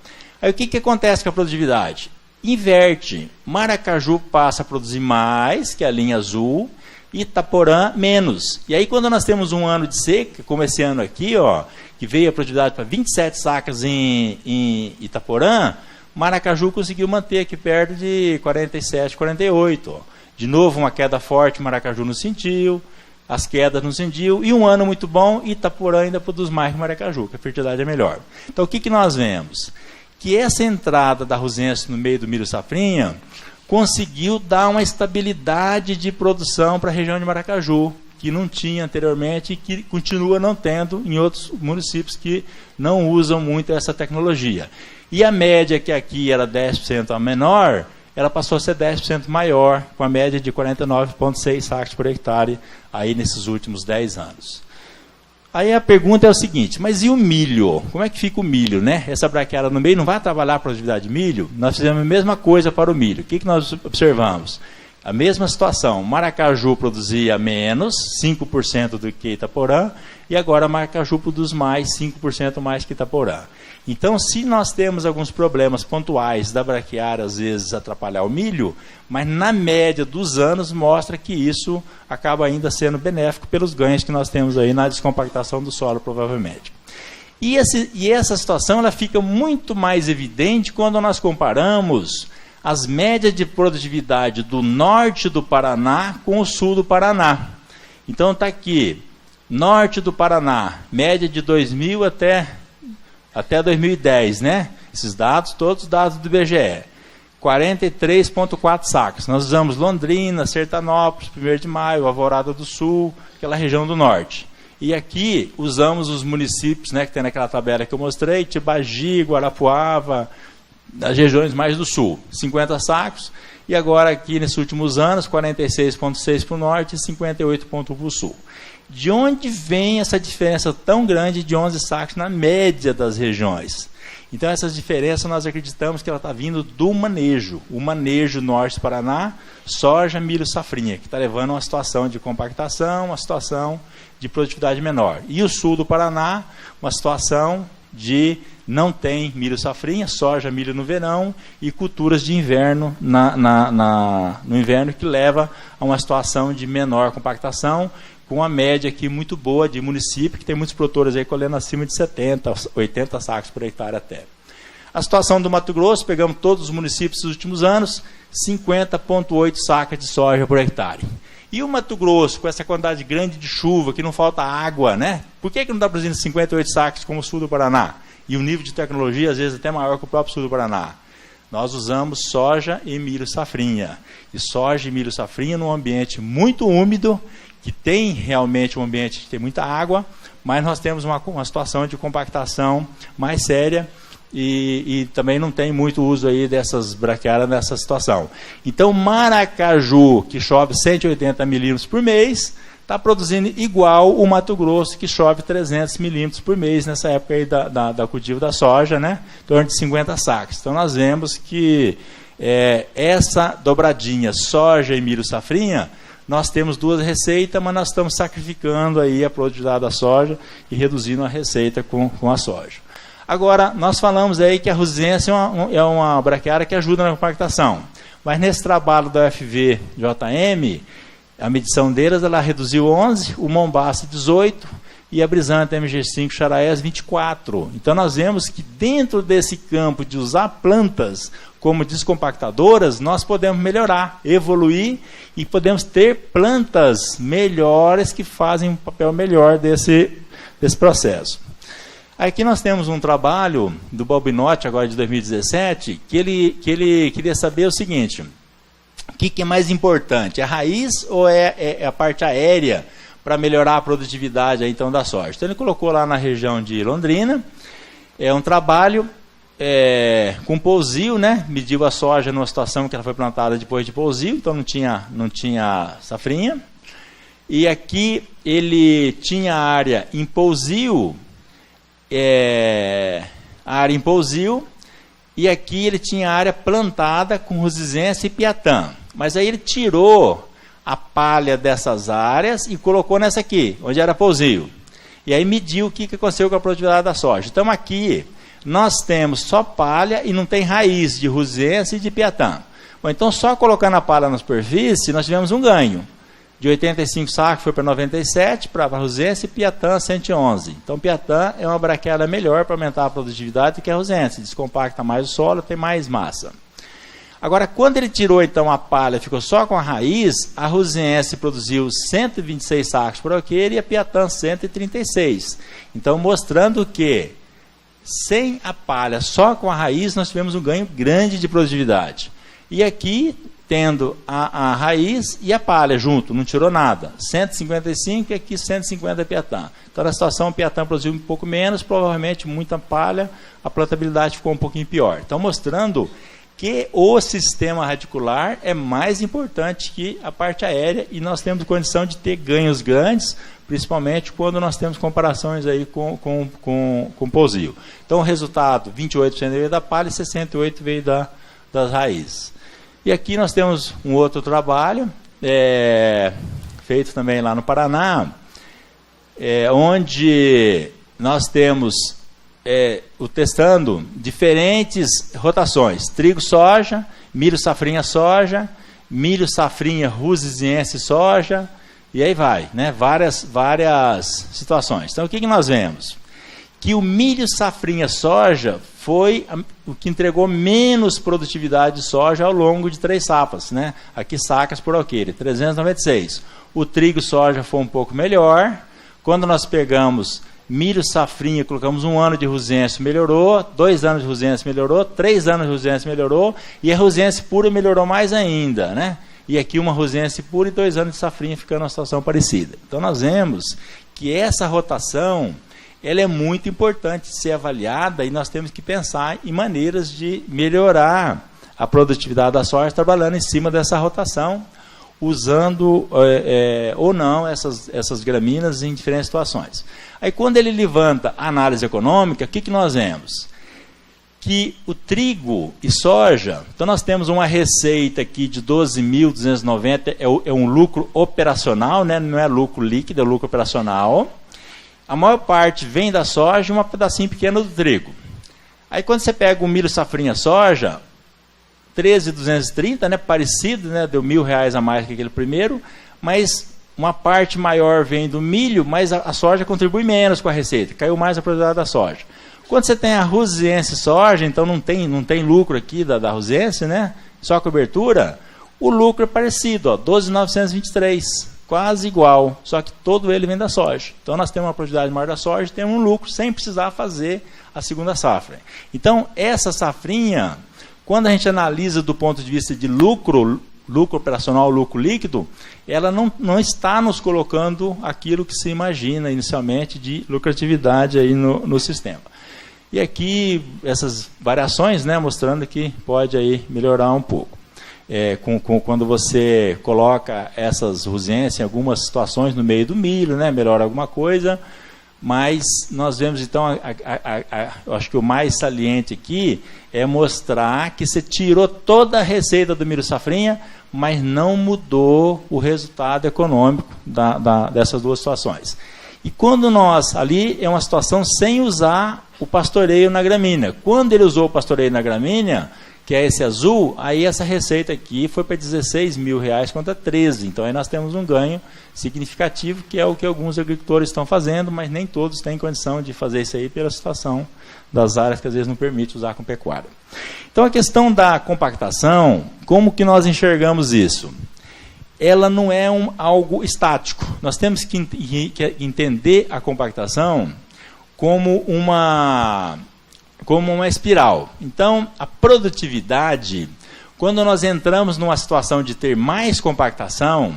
Aí o que acontece com a produtividade? Inverte. Maracaju passa a produzir mais, que é a linha azul, e Itaporã menos. E aí quando nós temos um ano de seca, como esse ano aqui, que veio a produtividade para 27 sacas em Itaporã, Maracaju conseguiu manter aqui perto de 47, 48. De novo uma queda forte, Maracaju não sentiu, as quedas não sentiu, e um ano muito bom, Itaporã ainda produz mais que Maracaju, que a fertilidade é melhor. Então o que nós vemos? Que essa entrada da rusiense no meio do milho safrinha conseguiu dar uma estabilidade de produção para a região de Maracaju, que não tinha anteriormente e que continua não tendo em outros municípios que não usam muito essa tecnologia. E a média que aqui era 10% a menor, ela passou a ser 10% maior, com a média de 49,6 sacos por hectare aí nesses últimos 10 anos. Aí a pergunta é o seguinte, mas e o milho? Como é que fica o milho, né? Essa braquiária no meio não vai trabalhar a produtividade de milho? Nós fizemos a mesma coisa para o milho. O que nós observamos? A mesma situação. Maracaju produzia menos, 5% do que Itaporã, e agora Maracaju produz mais, 5% mais que Itaporã. Então, se nós temos alguns problemas pontuais da braquiária, às vezes, atrapalhar o milho, mas na média dos anos mostra que isso acaba ainda sendo benéfico pelos ganhos que nós temos aí na descompactação do solo, provavelmente. E essa situação ela fica muito mais evidente quando nós comparamos as médias de produtividade do norte do Paraná com o sul do Paraná. Então está aqui, norte do Paraná, média de 2000 até 2010, né? Esses dados, todos os dados do IBGE. 43,4 sacos. Nós usamos Londrina, Sertanópolis, 1º de Maio, Alvorada do Sul, aquela região do norte. E aqui usamos os municípios, né, que tem naquela tabela que eu mostrei, Tibagi, Guarapuava, das regiões mais do sul, 50 sacos, e agora aqui nesses últimos anos, 46,6 para o norte e 58,1 para o sul. De onde vem essa diferença tão grande de 11 sacos na média das regiões? Então essas diferenças nós acreditamos que ela está vindo do manejo. O manejo norte do Paraná, soja, milho, safrinha, que está levando a uma situação de compactação, uma situação de produtividade menor. E o sul do Paraná, uma situação de não tem milho, safrinha, soja, milho no verão e culturas de inverno no inverno, que leva a uma situação de menor compactação, com uma média aqui muito boa de município, que tem muitos produtores aí colhendo acima de 70, 80 sacos por hectare até. A situação do Mato Grosso, pegamos todos os municípios dos últimos anos, 50,8 sacas de soja por hectare. E o Mato Grosso, com essa quantidade grande de chuva, que não falta água, né? Por que não está produzindo 58 sacos como o sul do Paraná? E o nível de tecnologia, às vezes, até maior que o próprio sul do Paraná. Nós usamos soja e milho safrinha. E soja e milho safrinha num ambiente muito úmido, que tem realmente um ambiente que tem muita água, mas nós temos uma situação de compactação mais séria e também não tem muito uso aí dessas braquiárias nessa situação. Então, Maracaju, que chove 180 milímetros por mês, está produzindo igual o Mato Grosso, que chove 300 milímetros por mês nessa época aí da cultivo da soja, né? Em torno de 50 sacos. Então, nós vemos que essa dobradinha soja e milho safrinha, nós temos duas receitas, mas nós estamos sacrificando aí a produtividade da soja e reduzindo a receita com a soja. Agora, nós falamos aí que a Rusiense é uma braquiária que ajuda na compactação, mas nesse trabalho da UFV-JM, a medição deles, ela reduziu 11, o Mombasa 18 e a Brisanta MG5 Charaés 24. Então nós vemos que dentro desse campo de usar plantas como descompactadoras, nós podemos melhorar, evoluir e podemos ter plantas melhores que fazem um papel melhor desse processo. Aqui nós temos um trabalho do Balbinotti, agora de 2017, que ele queria saber o seguinte: o que é mais importante, a raiz ou é a parte aérea para melhorar a produtividade aí, então, da soja? Então ele colocou lá na região de Londrina, um trabalho com pousio, né? Mediu a soja numa situação que ela foi plantada depois de pousio, então não tinha safrinha. E aqui ele tinha área em pousio, e aqui ele tinha área plantada com Rusiense e Piatã. Mas aí ele tirou a palha dessas áreas e colocou nessa aqui, onde era pousio. E aí mediu o que aconteceu com a produtividade da soja. Então aqui nós temos só palha e não tem raiz de Rusiense e de Piatã. Bom, então só colocando a palha na superfície, nós tivemos um ganho. De 85 sacos foi para 97, para a Rusiense, e Piatã 111. Então Piatã é uma braquiária melhor para aumentar a produtividade do que a Rusiense. Descompacta mais o solo, tem mais massa. Agora, quando ele tirou então a palha, ficou só com a raiz, a Rusiense produziu 126 sacos por alqueire e a Piatã 136. Então, mostrando que sem a palha, só com a raiz, nós tivemos um ganho grande de produtividade. E aqui, tendo a raiz e a palha junto, não tirou nada. 155 e aqui 150 Piatã. Então, na situação, o Piatã produziu um pouco menos, provavelmente muita palha, a plantabilidade ficou um pouquinho pior. Então, mostrando que o sistema radicular é mais importante que a parte aérea e nós temos condição de ter ganhos grandes, principalmente quando nós temos comparações aí com pousio. Então, o resultado, 28% veio da palha e 68% veio das raízes. E aqui nós temos um outro trabalho, feito também lá no Paraná, onde nós temos testando diferentes rotações: trigo, soja, milho, safrinha, soja, milho, safrinha, Rusiense, soja, e aí vai, né? Várias situações. Então, o que nós vemos? Que o milho, safrinha, soja foi o que entregou menos produtividade de soja ao longo de 3 safras, né? Aqui sacas por alqueire, 396. O trigo, soja foi um pouco melhor. Quando nós pegamos milho, safrinha, colocamos 1 ano de Rusiense, melhorou, 2 anos de Rusiense, melhorou, 3 anos de Rusiense, melhorou, e a Rusiense pura melhorou mais ainda, né? E aqui uma Rusiense pura e 2 anos de safrinha, ficando uma situação parecida. Então nós vemos que essa rotação, ela é muito importante ser avaliada e nós temos que pensar em maneiras de melhorar a produtividade da soja trabalhando em cima dessa rotação, usando ou não essas gramíneas em diferentes situações. Aí quando ele levanta a análise econômica, o que nós vemos? Que o trigo e soja, então nós temos uma receita aqui de 12.290, é um lucro operacional, né? Não é lucro líquido, é lucro operacional. A maior parte vem da soja e um pedacinho pequeno do trigo. Aí quando você pega o milho safrinha soja, 13.230, né? Parecido, né? Deu R$1.000 a mais que aquele primeiro, mas uma parte maior vem do milho, mas a soja contribui menos com a receita, caiu mais a produtividade da soja. Quando você tem a Rusiense soja, então não tem lucro aqui da Rusiense, né? Só cobertura, o lucro é parecido, ó, 12.923, quase igual, só que todo ele vem da soja. Então nós temos uma produtividade maior da soja, temos um lucro sem precisar fazer a segunda safra. Então essa safrinha, quando a gente analisa do ponto de vista de lucro operacional, lucro líquido, ela não está nos colocando aquilo que se imagina inicialmente de lucratividade aí no sistema. E aqui essas variações, né, mostrando que pode aí melhorar um pouco. Quando você coloca essas Rusiense em algumas situações no meio do milho, né, melhora alguma coisa, mas nós vemos então, eu acho que o mais saliente aqui é mostrar que você tirou toda a receita do milho safrinha, mas não mudou o resultado econômico dessas duas situações. E quando ali é uma situação sem usar o pastoreio na gramínea. Quando ele usou o pastoreio na gramínea, que é esse azul, aí essa receita aqui foi para R$16.000 contra 13. Então aí nós temos um ganho significativo, que é o que alguns agricultores estão fazendo, mas nem todos têm condição de fazer isso aí pela situação das áreas que às vezes não permite usar com pecuária. Então a questão da compactação, como que nós enxergamos isso? Ela não é algo estático. Nós temos que entender a compactação como uma espiral. Então, a produtividade, quando nós entramos numa situação de ter mais compactação,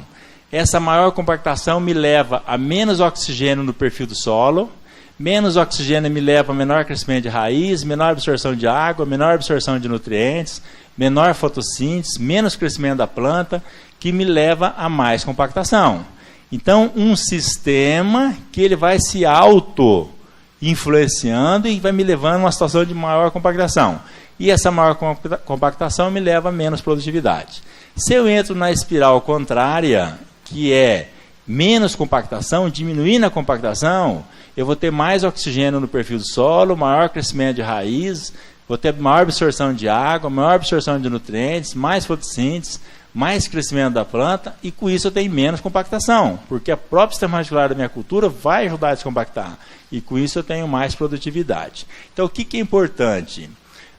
essa maior compactação me leva a menos oxigênio no perfil do solo, menos oxigênio me leva a menor crescimento de raiz, menor absorção de água, menor absorção de nutrientes, menor fotossíntese, menos crescimento da planta, que me leva a mais compactação. Então, um sistema que ele vai se auto-influenciando e vai me levando a uma situação de maior compactação. E essa maior compactação me leva a menos produtividade. Se eu entro na espiral contrária, que é menos compactação, diminuindo a compactação, eu vou ter mais oxigênio no perfil do solo, maior crescimento de raiz, vou ter maior absorção de água, maior absorção de nutrientes, mais fotossíntese, mais crescimento da planta, e com isso eu tenho menos compactação, porque a própria sistema radicular da minha cultura vai ajudar a descompactar, e com isso eu tenho mais produtividade. Então o que é importante?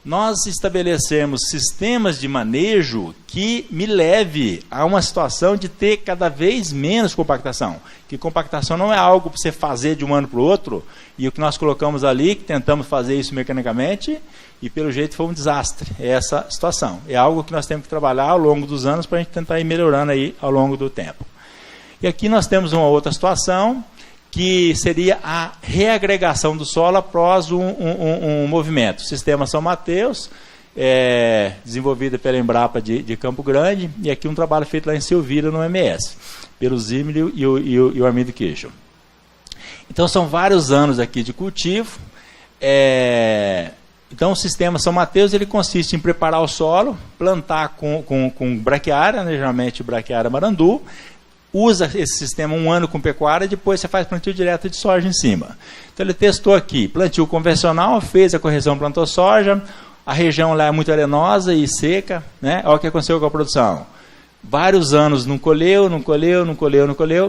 Nós estabelecemos sistemas de manejo que me leve a uma situação de ter cada vez menos compactação. Que compactação não é algo para você fazer de um ano para o outro, e o que nós colocamos ali, que tentamos fazer isso mecanicamente, e pelo jeito foi um desastre, essa situação. É algo que nós temos que trabalhar ao longo dos anos para a gente tentar ir melhorando aí ao longo do tempo. E aqui nós temos uma outra situação, que seria a reagregação do solo após um movimento. O sistema São Mateus, desenvolvido pela Embrapa de Campo Grande, e aqui um trabalho feito lá em Silvira, no MS, pelo Zimmer e o Armindo Kirchhoff. Então são vários anos aqui de cultivo. Então o sistema São Mateus ele consiste em preparar o solo, plantar com braquiária, né, geralmente braquiária marandu, usa esse sistema um ano com pecuária, depois você faz plantio direto de soja em cima. Então ele testou aqui, plantio convencional, fez a correção, plantou soja, a região lá é muito arenosa e seca, né? Olha o que aconteceu com a produção. Vários anos não colheu,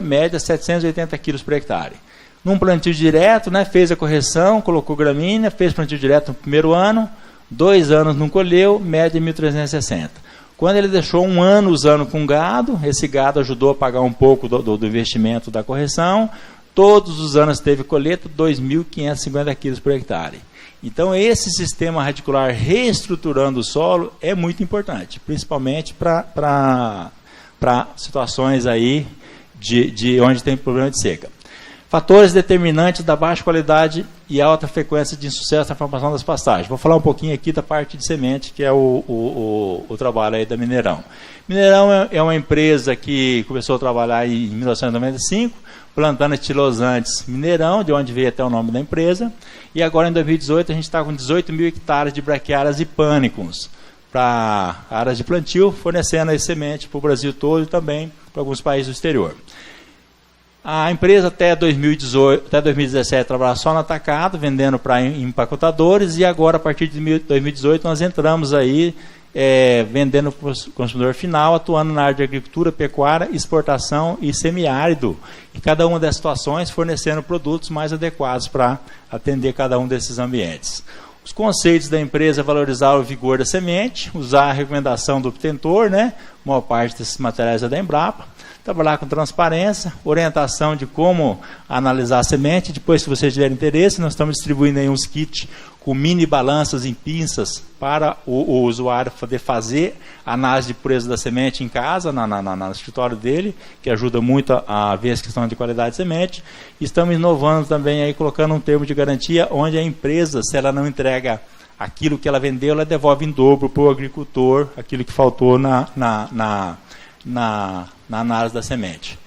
média 780 quilos por hectare. Num plantio direto, né, fez a correção, colocou gramínea, fez plantio direto no primeiro ano, 2 anos não colheu, média 1.360. Quando ele deixou um ano usando com gado, esse gado ajudou a pagar um pouco do investimento da correção, todos os anos teve colheita, 2.550 quilos por hectare. Então esse sistema radicular reestruturando o solo é muito importante, principalmente para situações aí de onde tem problema de seca. Fatores determinantes da baixa qualidade e alta frequência de insucesso na formação das pastagens. Vou falar um pouquinho aqui da parte de semente, que é o trabalho aí da Mineirão. Mineirão é uma empresa que começou a trabalhar em 1995, plantando estilosantes Mineirão, de onde veio até o nome da empresa, e agora em 2018 a gente está com 18 mil hectares de braquiárias e pânicos para áreas de plantio, fornecendo aí semente para o Brasil todo e também para alguns países do exterior. A empresa até 2017 trabalhava só no atacado, vendendo para empacotadores, e agora a partir de 2018 nós entramos aí vendendo para o consumidor final, atuando na área de agricultura, pecuária, exportação e semiárido. E cada uma dessas situações fornecendo produtos mais adequados para atender cada um desses ambientes. Os conceitos da empresa é valorizar o vigor da semente, usar a recomendação do obtentor, né? A maior parte desses materiais é da Embrapa. Trabalhar com transparência, orientação de como analisar a semente. Depois, se vocês tiverem interesse, nós estamos distribuindo aí uns kits com mini balanças em pinças para o usuário poder fazer a análise de pureza da semente em casa, no escritório dele, que ajuda muito a ver a questão de qualidade de semente. Estamos inovando também, aí, colocando um termo de garantia, onde a empresa, se ela não entrega aquilo que ela vendeu, ela devolve em dobro para o agricultor aquilo que faltou na análise da semente.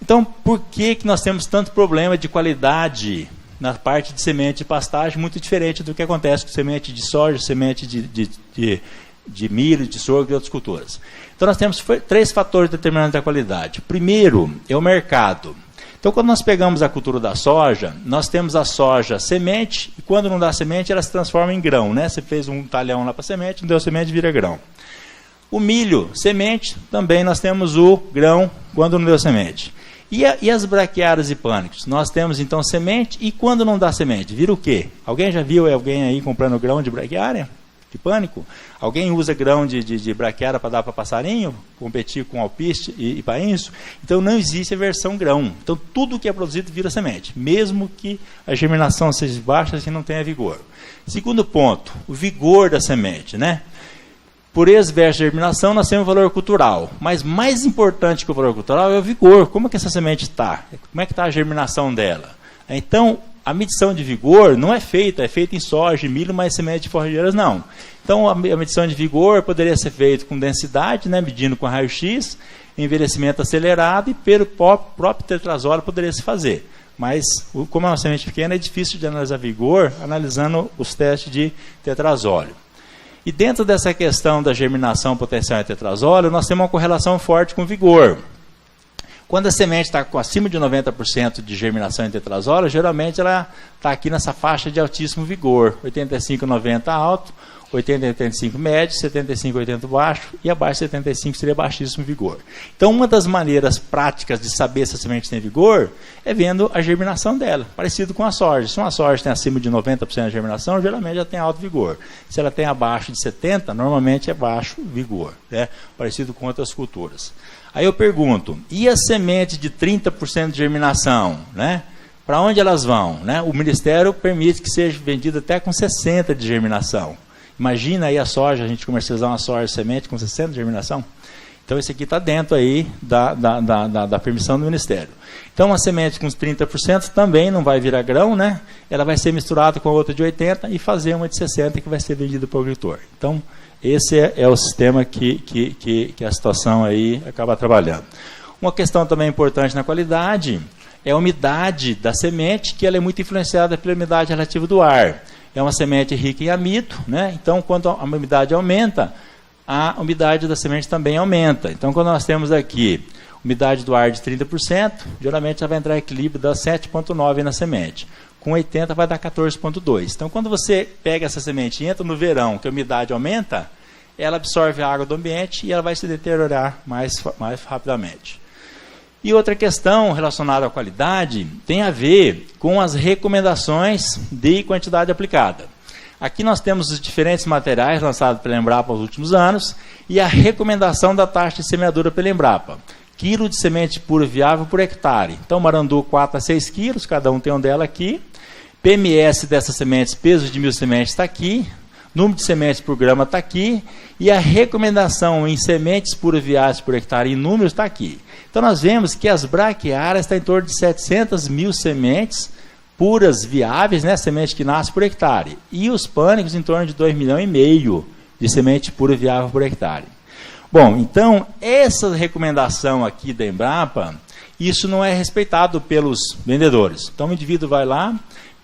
Então, por que nós temos tanto problema de qualidade na parte de semente de pastagem, muito diferente do que acontece com semente de soja, semente de milho, de sorgo e outras culturas? Então, nós temos 3 fatores determinantes da qualidade. Primeiro, é o mercado. Então, quando nós pegamos a cultura da soja, nós temos a soja semente, e quando não dá semente, ela se transforma em grão, né? Você fez um talhão lá para semente, não deu semente, vira grão. O milho, semente, também nós temos o grão quando não deu semente. E as braquiárias e pânicos? Nós temos então semente, e quando não dá semente, vira o quê? Alguém já viu alguém aí comprando grão de braquiária? De pânico? Alguém usa grão de braquiária para dar para passarinho? Competir com alpiste e painço? Então não existe a versão grão. Então tudo que é produzido vira semente, mesmo que a germinação seja baixa, que não tenha vigor. Segundo ponto, o vigor da semente, né? Pureza versus germinação, nós temos o valor cultural. Mas mais importante que o valor cultural é o vigor. Como é que essa semente está? Como é que está a germinação dela? Então, a medição de vigor não é feita em soja, milho, mas semente de forrageiras não. Então, a medição de vigor poderia ser feita com densidade, né, medindo com raio-x, envelhecimento acelerado, e pelo próprio tetrazóleo poderia se fazer. Mas, como é uma semente pequena, é difícil de analisar vigor analisando os testes de tetrazóleo. E dentro dessa questão da germinação potencial em tetrazóleo, nós temos uma correlação forte com vigor. Quando a semente está com acima de 90% de germinação em tetrazóleo, geralmente ela está aqui nessa faixa de altíssimo vigor, 85, 90 alto, 80, 85 médio, 75, 80 baixo, e abaixo de 75 seria baixíssimo vigor. Então, uma das maneiras práticas de saber se a semente tem vigor é vendo a germinação dela, parecido com a soja. Se uma soja tem acima de 90% de germinação, geralmente já tem alto vigor. Se ela tem abaixo de 70%, normalmente é baixo vigor, né? Parecido com outras culturas. Aí eu pergunto, e as sementes de 30% de germinação, né? Para onde elas vão, né? O Ministério permite que seja vendida até com 60% de germinação. Imagina aí a soja, a gente comercializar uma soja semente com 60% de germinação. Então, esse aqui está dentro aí da permissão do Ministério. Então, uma semente com 30% também não vai virar grão, né? Ela vai ser misturada com a outra de 80% e fazer uma de 60% que vai ser vendida para o agricultor. Então, esse é o sistema que a situação aí acaba trabalhando. Uma questão também importante na qualidade é a umidade da semente, que ela é muito influenciada pela umidade relativa do ar. É uma semente rica em amido, né? Então, quando a umidade aumenta, a umidade da semente também aumenta. Então, quando nós temos aqui umidade do ar de 30%, geralmente ela vai entrar em equilíbrio, dá 7,9 na semente. Com 80 vai dar 14,2. Então, quando você pega essa semente e entra no verão, que a umidade aumenta, ela absorve a água do ambiente e ela vai se deteriorar mais rapidamente. E outra questão relacionada à qualidade tem a ver com as recomendações de quantidade aplicada. Aqui nós temos os diferentes materiais lançados pela Embrapa nos últimos anos e a recomendação da taxa de semeadura pela Embrapa. Quilo de semente pura viável por hectare. Então, Marandu, 4 a 6 quilos, cada um tem um dela aqui. PMS dessas sementes, peso de 1.000 sementes está aqui. número de sementes por grama está aqui, e a recomendação em sementes puras viáveis por hectare em números está aqui. Então nós vemos que as braquiárias estão em torno de 700 mil sementes puras viáveis, né, semente que nasce por hectare, e os pânicos em torno de 2,5 milhões de semente pura viável por hectare. Bom, então essa recomendação aqui da Embrapa, isso não é respeitado pelos vendedores. Então o indivíduo vai lá,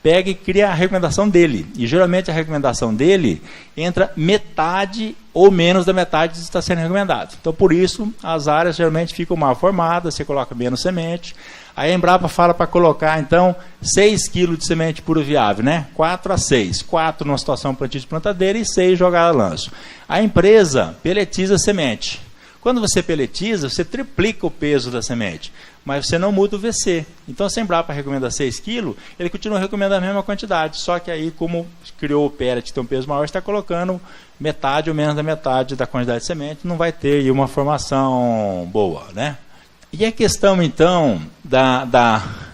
pega e cria a recomendação dele. E geralmente a recomendação dele entra metade ou menos da metade está sendo recomendado. Então por isso as áreas geralmente ficam mal formadas, você coloca menos semente. Aí a Embrapa fala para colocar então 6 kg de semente pura viável, né? 4 a 6. 4 numa situação plantio de plantadeira e 6 jogada a lanço. A empresa peletiza a semente. Quando você peletiza, você triplica o peso da semente, mas você não muda o VC. Então, se a Embrapa recomenda 6 kg, ele continua recomendando a mesma quantidade, só que aí, como criou o pellet, tem um peso maior, está colocando metade ou menos da metade da quantidade de semente, não vai ter aí uma formação boa, né? E a questão, então,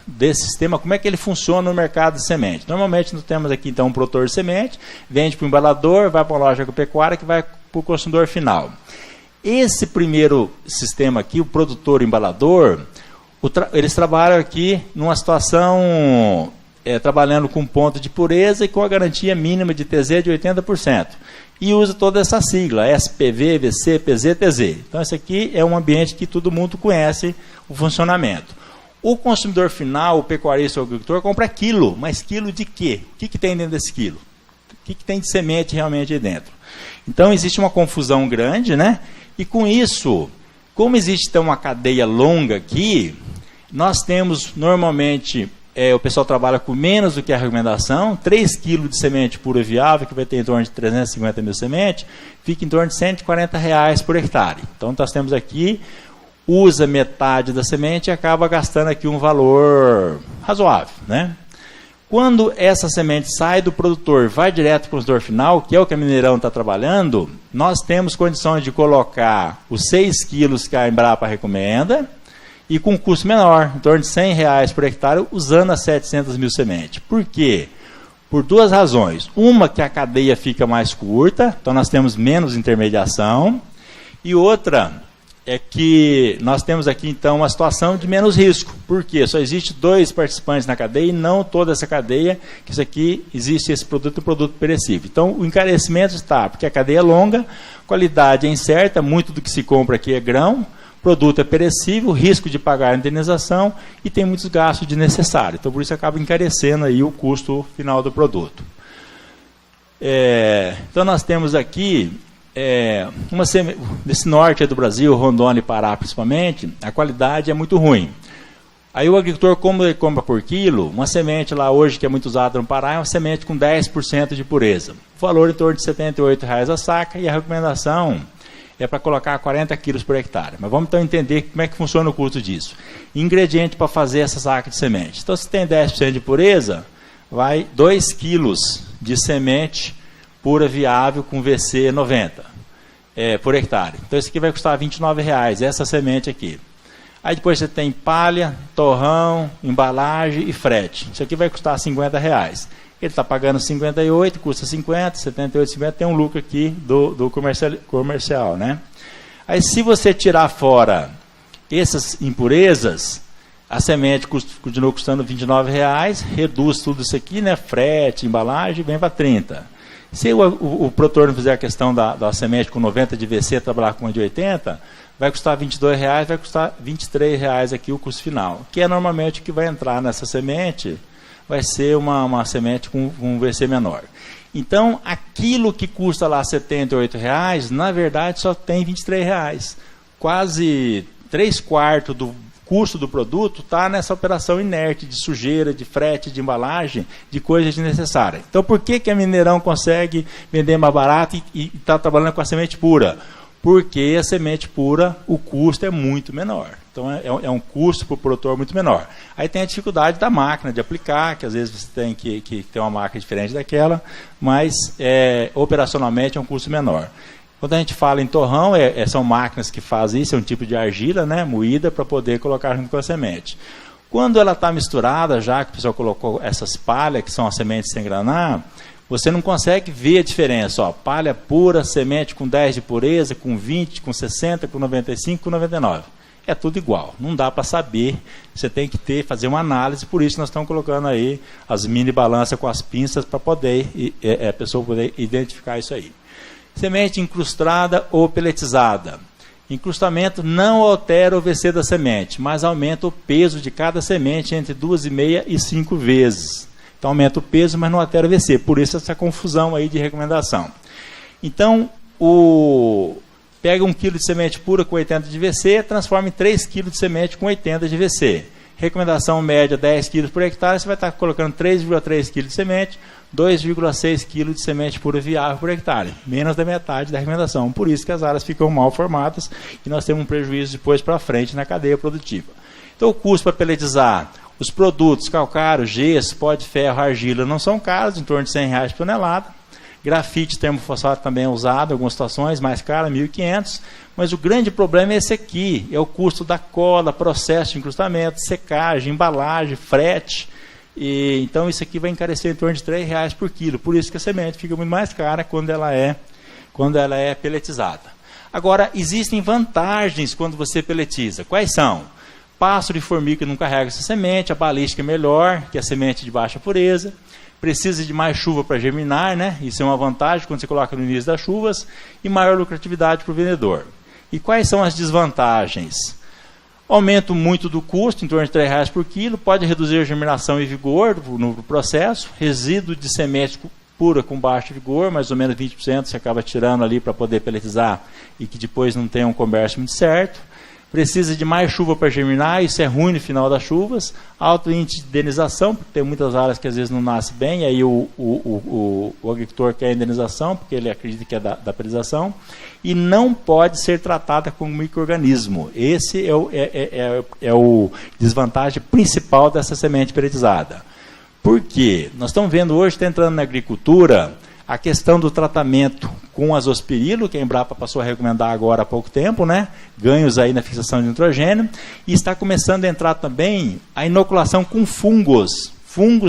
desse sistema, como é que ele funciona no mercado de semente? Normalmente, nós temos aqui, então, um produtor de semente, vende para o embalador, vai para uma loja agropecuária, que vai para o consumidor final. Esse primeiro sistema aqui, o produtor embalador, eles trabalham aqui numa situação, trabalhando com ponto de pureza e com a garantia mínima de TZ de 80%. E usa toda essa sigla, SPV, VC, PZ, TZ. Então, esse aqui é um ambiente que todo mundo conhece o funcionamento. O consumidor final, o pecuarista ou o agricultor, compra quilo. Mas quilo de quê? O que tem dentro desse quilo? O que tem de semente realmente aí dentro? Então, existe uma confusão grande, né? E com isso, como existe então uma cadeia longa aqui, nós temos normalmente, o pessoal trabalha com menos do que a recomendação, 3 kg de semente pura viável, que vai ter em torno de 350 mil sementes, fica em torno de R$140 por hectare. Então nós temos aqui, usa metade da semente e acaba gastando aqui um valor razoável, né? Quando essa semente sai do produtor, vai direto para o consumidor final, que é o que a Mineirão está trabalhando, nós temos condições de colocar os 6 quilos que a Embrapa recomenda e com custo menor, em torno de R$100 por hectare, usando as 700 mil sementes. Por quê? Por duas razões. Uma, que a cadeia fica mais curta, então nós temos menos intermediação, e outra é que nós temos aqui, então, uma situação de menos risco. Por quê? Só existe 2 participantes na cadeia e não toda essa cadeia, que isso aqui, existe esse produto, um produto perecível. Então, o encarecimento está, porque a cadeia é longa, qualidade é incerta, muito do que se compra aqui é grão, produto é perecível, risco de pagar a indenização e tem muitos gastos desnecessários. Então, por isso, acaba encarecendo aí o custo final do produto. Então, nós temos aqui... desse norte do Brasil, Rondônia e Pará principalmente, a qualidade é muito ruim. Aí o agricultor, como ele compra por quilo, uma semente lá hoje que é muito usada no Pará é uma semente com 10% de pureza. O valor em torno de R$78 a saca e a recomendação é para colocar 40 quilos por hectare. Mas vamos então entender como é que funciona o custo disso. Ingrediente para fazer essa saca de semente. Então se tem 10% de pureza, vai 2 quilos de semente pura viável com VC 90 por hectare. Então esse aqui vai custar R$29, essa semente aqui. Aí depois você tem palha, torrão, embalagem e frete. Isso aqui vai custar R$50. Ele está pagando 58, custa 50, 78, 50, tem um lucro aqui do comercial, né? Aí se você tirar fora essas impurezas, a semente continua custando R$29, reduz tudo isso aqui, né? Frete, embalagem, vem para 30. Se o produtor não fizer a questão da semente com 90 de VC, trabalhar com uma de 80, vai custar R$22, vai custar R$23 aqui o custo final. Que é normalmente o que vai entrar nessa semente, vai ser uma semente com um VC menor. Então, aquilo que custa lá R$78, na verdade só tem R$23. Quase 3/4 do custo do produto está nessa operação inerte de sujeira, de frete, de embalagem, de coisas desnecessárias. Então, por que a Mineirão consegue vender mais barato e está trabalhando com a semente pura? Porque a semente pura, o custo é muito menor. Então, é um custo para o produtor muito menor. Aí tem a dificuldade da máquina de aplicar, que às vezes você tem que ter uma máquina diferente daquela, mas operacionalmente é um custo menor. Quando a gente fala em torrão, são máquinas que fazem isso, é um tipo de argila, né, moída para poder colocar junto com a semente. Quando ela está misturada, já que o pessoal colocou essas palhas, que são as sementes sem granar, você não consegue ver a diferença. Ó, palha pura, semente com 10 de pureza, com 20, com 60, com 95, com 99. É tudo igual, não dá para saber, você tem que fazer uma análise, por isso nós estamos colocando aí as mini balanças com as pinças para poder a pessoa poder identificar isso aí. Semente incrustada ou peletizada. Incrustamento não altera o VC da semente, mas aumenta o peso de cada semente entre 2,5 e 5 vezes. Então aumenta o peso, mas não altera o VC, por isso essa confusão aí de recomendação. Então, pega 1 kg de semente pura com 80 de VC, transforma em 3 kg de semente com 80 de VC. Recomendação média 10 kg por hectare, você vai estar colocando 3,3 kg de semente, 2,6 kg de semente pura viável por hectare, menos da metade da recomendação. Por isso que as áreas ficam mal formadas e nós temos um prejuízo depois para frente na cadeia produtiva. Então o custo para peletizar, os produtos calcário, gesso, pó de ferro, argila não são caros, em torno de R$100 por tonelada. Grafite termofosfato também é usado em algumas situações, mais caro, 1.500, mas o grande problema é esse aqui, é o custo da cola, processo de incrustamento, secagem, embalagem, frete, e então isso aqui vai encarecer em torno de R$3 por quilo, por isso que a semente fica muito mais cara quando ela é peletizada. Agora, existem vantagens quando você peletiza, quais são? Pássaro e formiga não carrega essa semente, a balística é melhor que a semente de baixa pureza, precisa de mais chuva para germinar, né? Isso é uma vantagem quando você coloca no início das chuvas, e maior lucratividade para o vendedor. E quais são as desvantagens? Aumento muito do custo, em torno de R$3 por quilo, pode reduzir a germinação e vigor no processo, resíduo de semente pura com baixo vigor, mais ou menos 20% você acaba tirando ali para poder peletizar e que depois não tem um comércio muito certo. Precisa de mais chuva para germinar, isso é ruim no final das chuvas. Alto índice de indenização, porque tem muitas áreas que às vezes não nasce bem, aí o agricultor quer a indenização, porque ele acredita que é da perização. E não pode ser tratada como micro-organismo. Esse é o desvantagem principal dessa semente peletizada. Por quê? Nós estamos vendo hoje, está entrando na agricultura, a questão do tratamento com azospirilo, que a Embrapa passou a recomendar agora há pouco tempo, né? Ganhos aí na fixação de nitrogênio, e está começando a entrar também a inoculação com fungos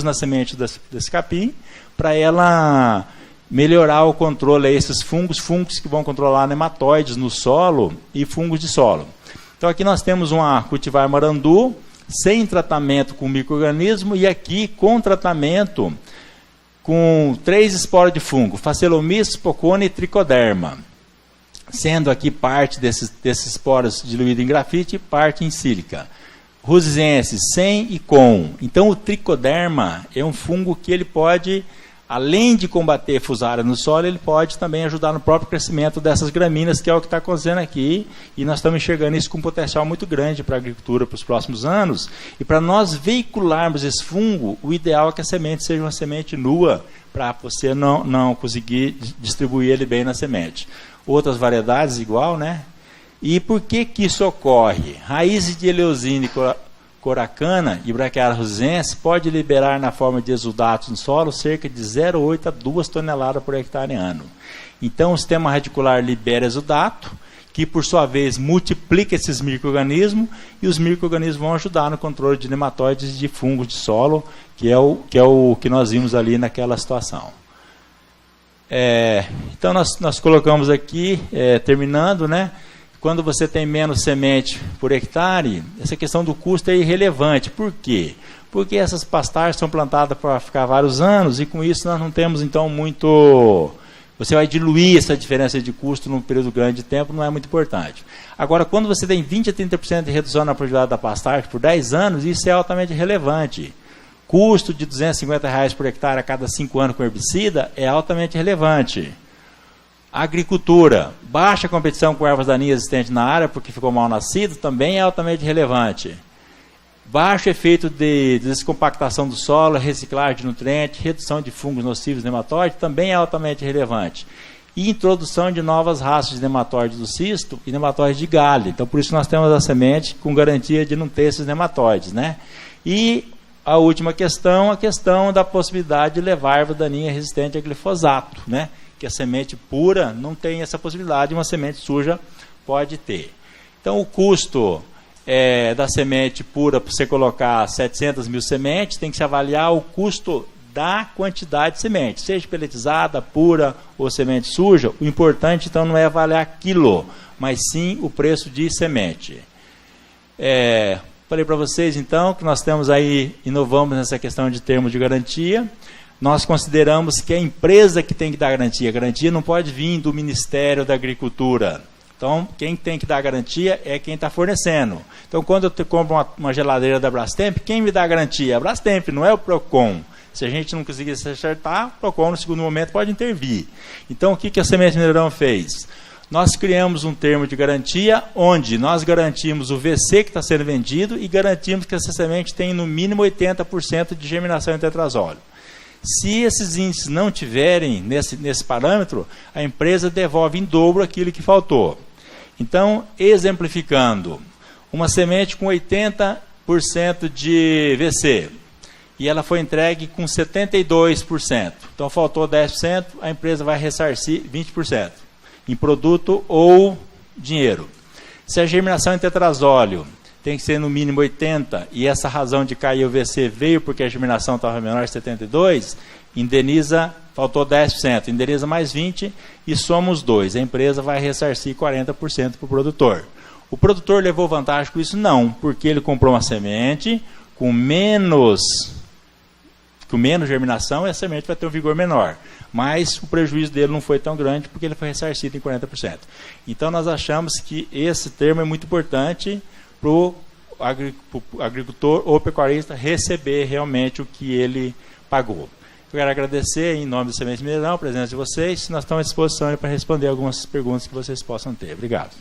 na semente desse capim, para ela melhorar o controle a esses fungos que vão controlar nematóides no solo e fungos de solo. Então aqui nós temos uma cultivar marandu, sem tratamento com micro-organismo, e aqui com tratamento com 3 esporas de fungo, Phacellomyces, Pocone e Tricoderma, sendo aqui parte desses esporos diluídos em grafite e parte em sílica. Rusiense, sem e com. Então o Tricoderma é um fungo que ele pode, além de combater fusária no solo, ele pode também ajudar no próprio crescimento dessas gramíneas, que é o que está acontecendo aqui, e nós estamos enxergando isso com um potencial muito grande para a agricultura para os próximos anos, e para nós veicularmos esse fungo, o ideal é que a semente seja uma semente nua, para você não conseguir distribuir ele bem na semente. Outras variedades igual, né? E por que isso ocorre? Raízes de Eleusine coracana e Brachiara rusiense pode liberar na forma de exudatos no solo cerca de 0,8 a 2 toneladas por hectare ano. Então o sistema radicular libera exudato, que por sua vez multiplica esses micro-organismos, e os micro-organismos vão ajudar no controle de nematóides e de fungos de solo, que é o que nós vimos ali naquela situação. Então nós colocamos aqui, terminando, né? Quando você tem menos semente por hectare, essa questão do custo é irrelevante. Por quê? Porque essas pastagens são plantadas para ficar vários anos, e com isso nós não temos então muito... Você vai diluir essa diferença de custo num período grande de tempo, não é muito importante. Agora, quando você tem 20% a 30% de redução na produtividade da pastagem por 10 anos, isso é altamente relevante. Custo de R$250 por hectare a cada 5 anos com herbicida é altamente relevante. Agricultura, baixa competição com ervas daninhas existentes na área porque ficou mal nascido, também é altamente relevante. Baixo efeito de descompactação do solo, reciclagem de nutrientes, redução de fungos nocivos e nematóides, também é altamente relevante. E introdução de novas raças de nematóides do cisto e nematóides de galho. Então, por isso nós temos a semente com garantia de não ter esses nematóides, né? E a última questão, a questão da possibilidade de levar erva daninha resistente a glifosato, né? Que a semente pura não tem essa possibilidade, uma semente suja pode ter. Então, o custo da semente pura, para você colocar 700 mil sementes, tem que se avaliar o custo da quantidade de semente, seja pelletizada, pura ou semente suja. O importante, então, não é avaliar quilo, mas sim o preço de semente. Falei para vocês, então, que nós temos aí, inovamos nessa questão de termos de garantia. Nós consideramos que é a empresa que tem que dar garantia. A garantia não pode vir do Ministério da Agricultura. Então, quem tem que dar a garantia é quem está fornecendo. Então, quando eu compro uma geladeira da Brastemp, quem me dá a garantia? A Brastemp, não é o Procon. Se a gente não conseguir se acertar, o Procon, no segundo momento, pode intervir. Então, o que a Semente Mineirão fez? Nós criamos um termo de garantia onde nós garantimos o VC que está sendo vendido e garantimos que essa semente tem, no mínimo, 80% de germinação em tetrazóleo. Se esses índices não tiverem nesse parâmetro, a empresa devolve em dobro aquilo que faltou. Então, exemplificando, uma semente com 80% de VC, e ela foi entregue com 72%. Então, faltou 10%, a empresa vai ressarcir 20%, em produto ou dinheiro. Se a germinação em tetrazóleo tem que ser no mínimo 80%, e essa razão de cair o VC veio porque a germinação estava menor de 72%, indeniza, faltou 10%, indeniza mais 20% e soma os dois. A empresa vai ressarcir 40% para o produtor. O produtor levou vantagem com isso? Não, porque ele comprou uma semente com menos germinação e a semente vai ter um vigor menor. Mas o prejuízo dele não foi tão grande porque ele foi ressarcido em 40%. Então nós achamos que esse termo é muito importante para o agricultor ou pecuarista receber realmente o que ele pagou. Eu quero agradecer, em nome do Semente Mineirão, a presença de vocês. Nós estamos à disposição para responder algumas perguntas que vocês possam ter. Obrigado.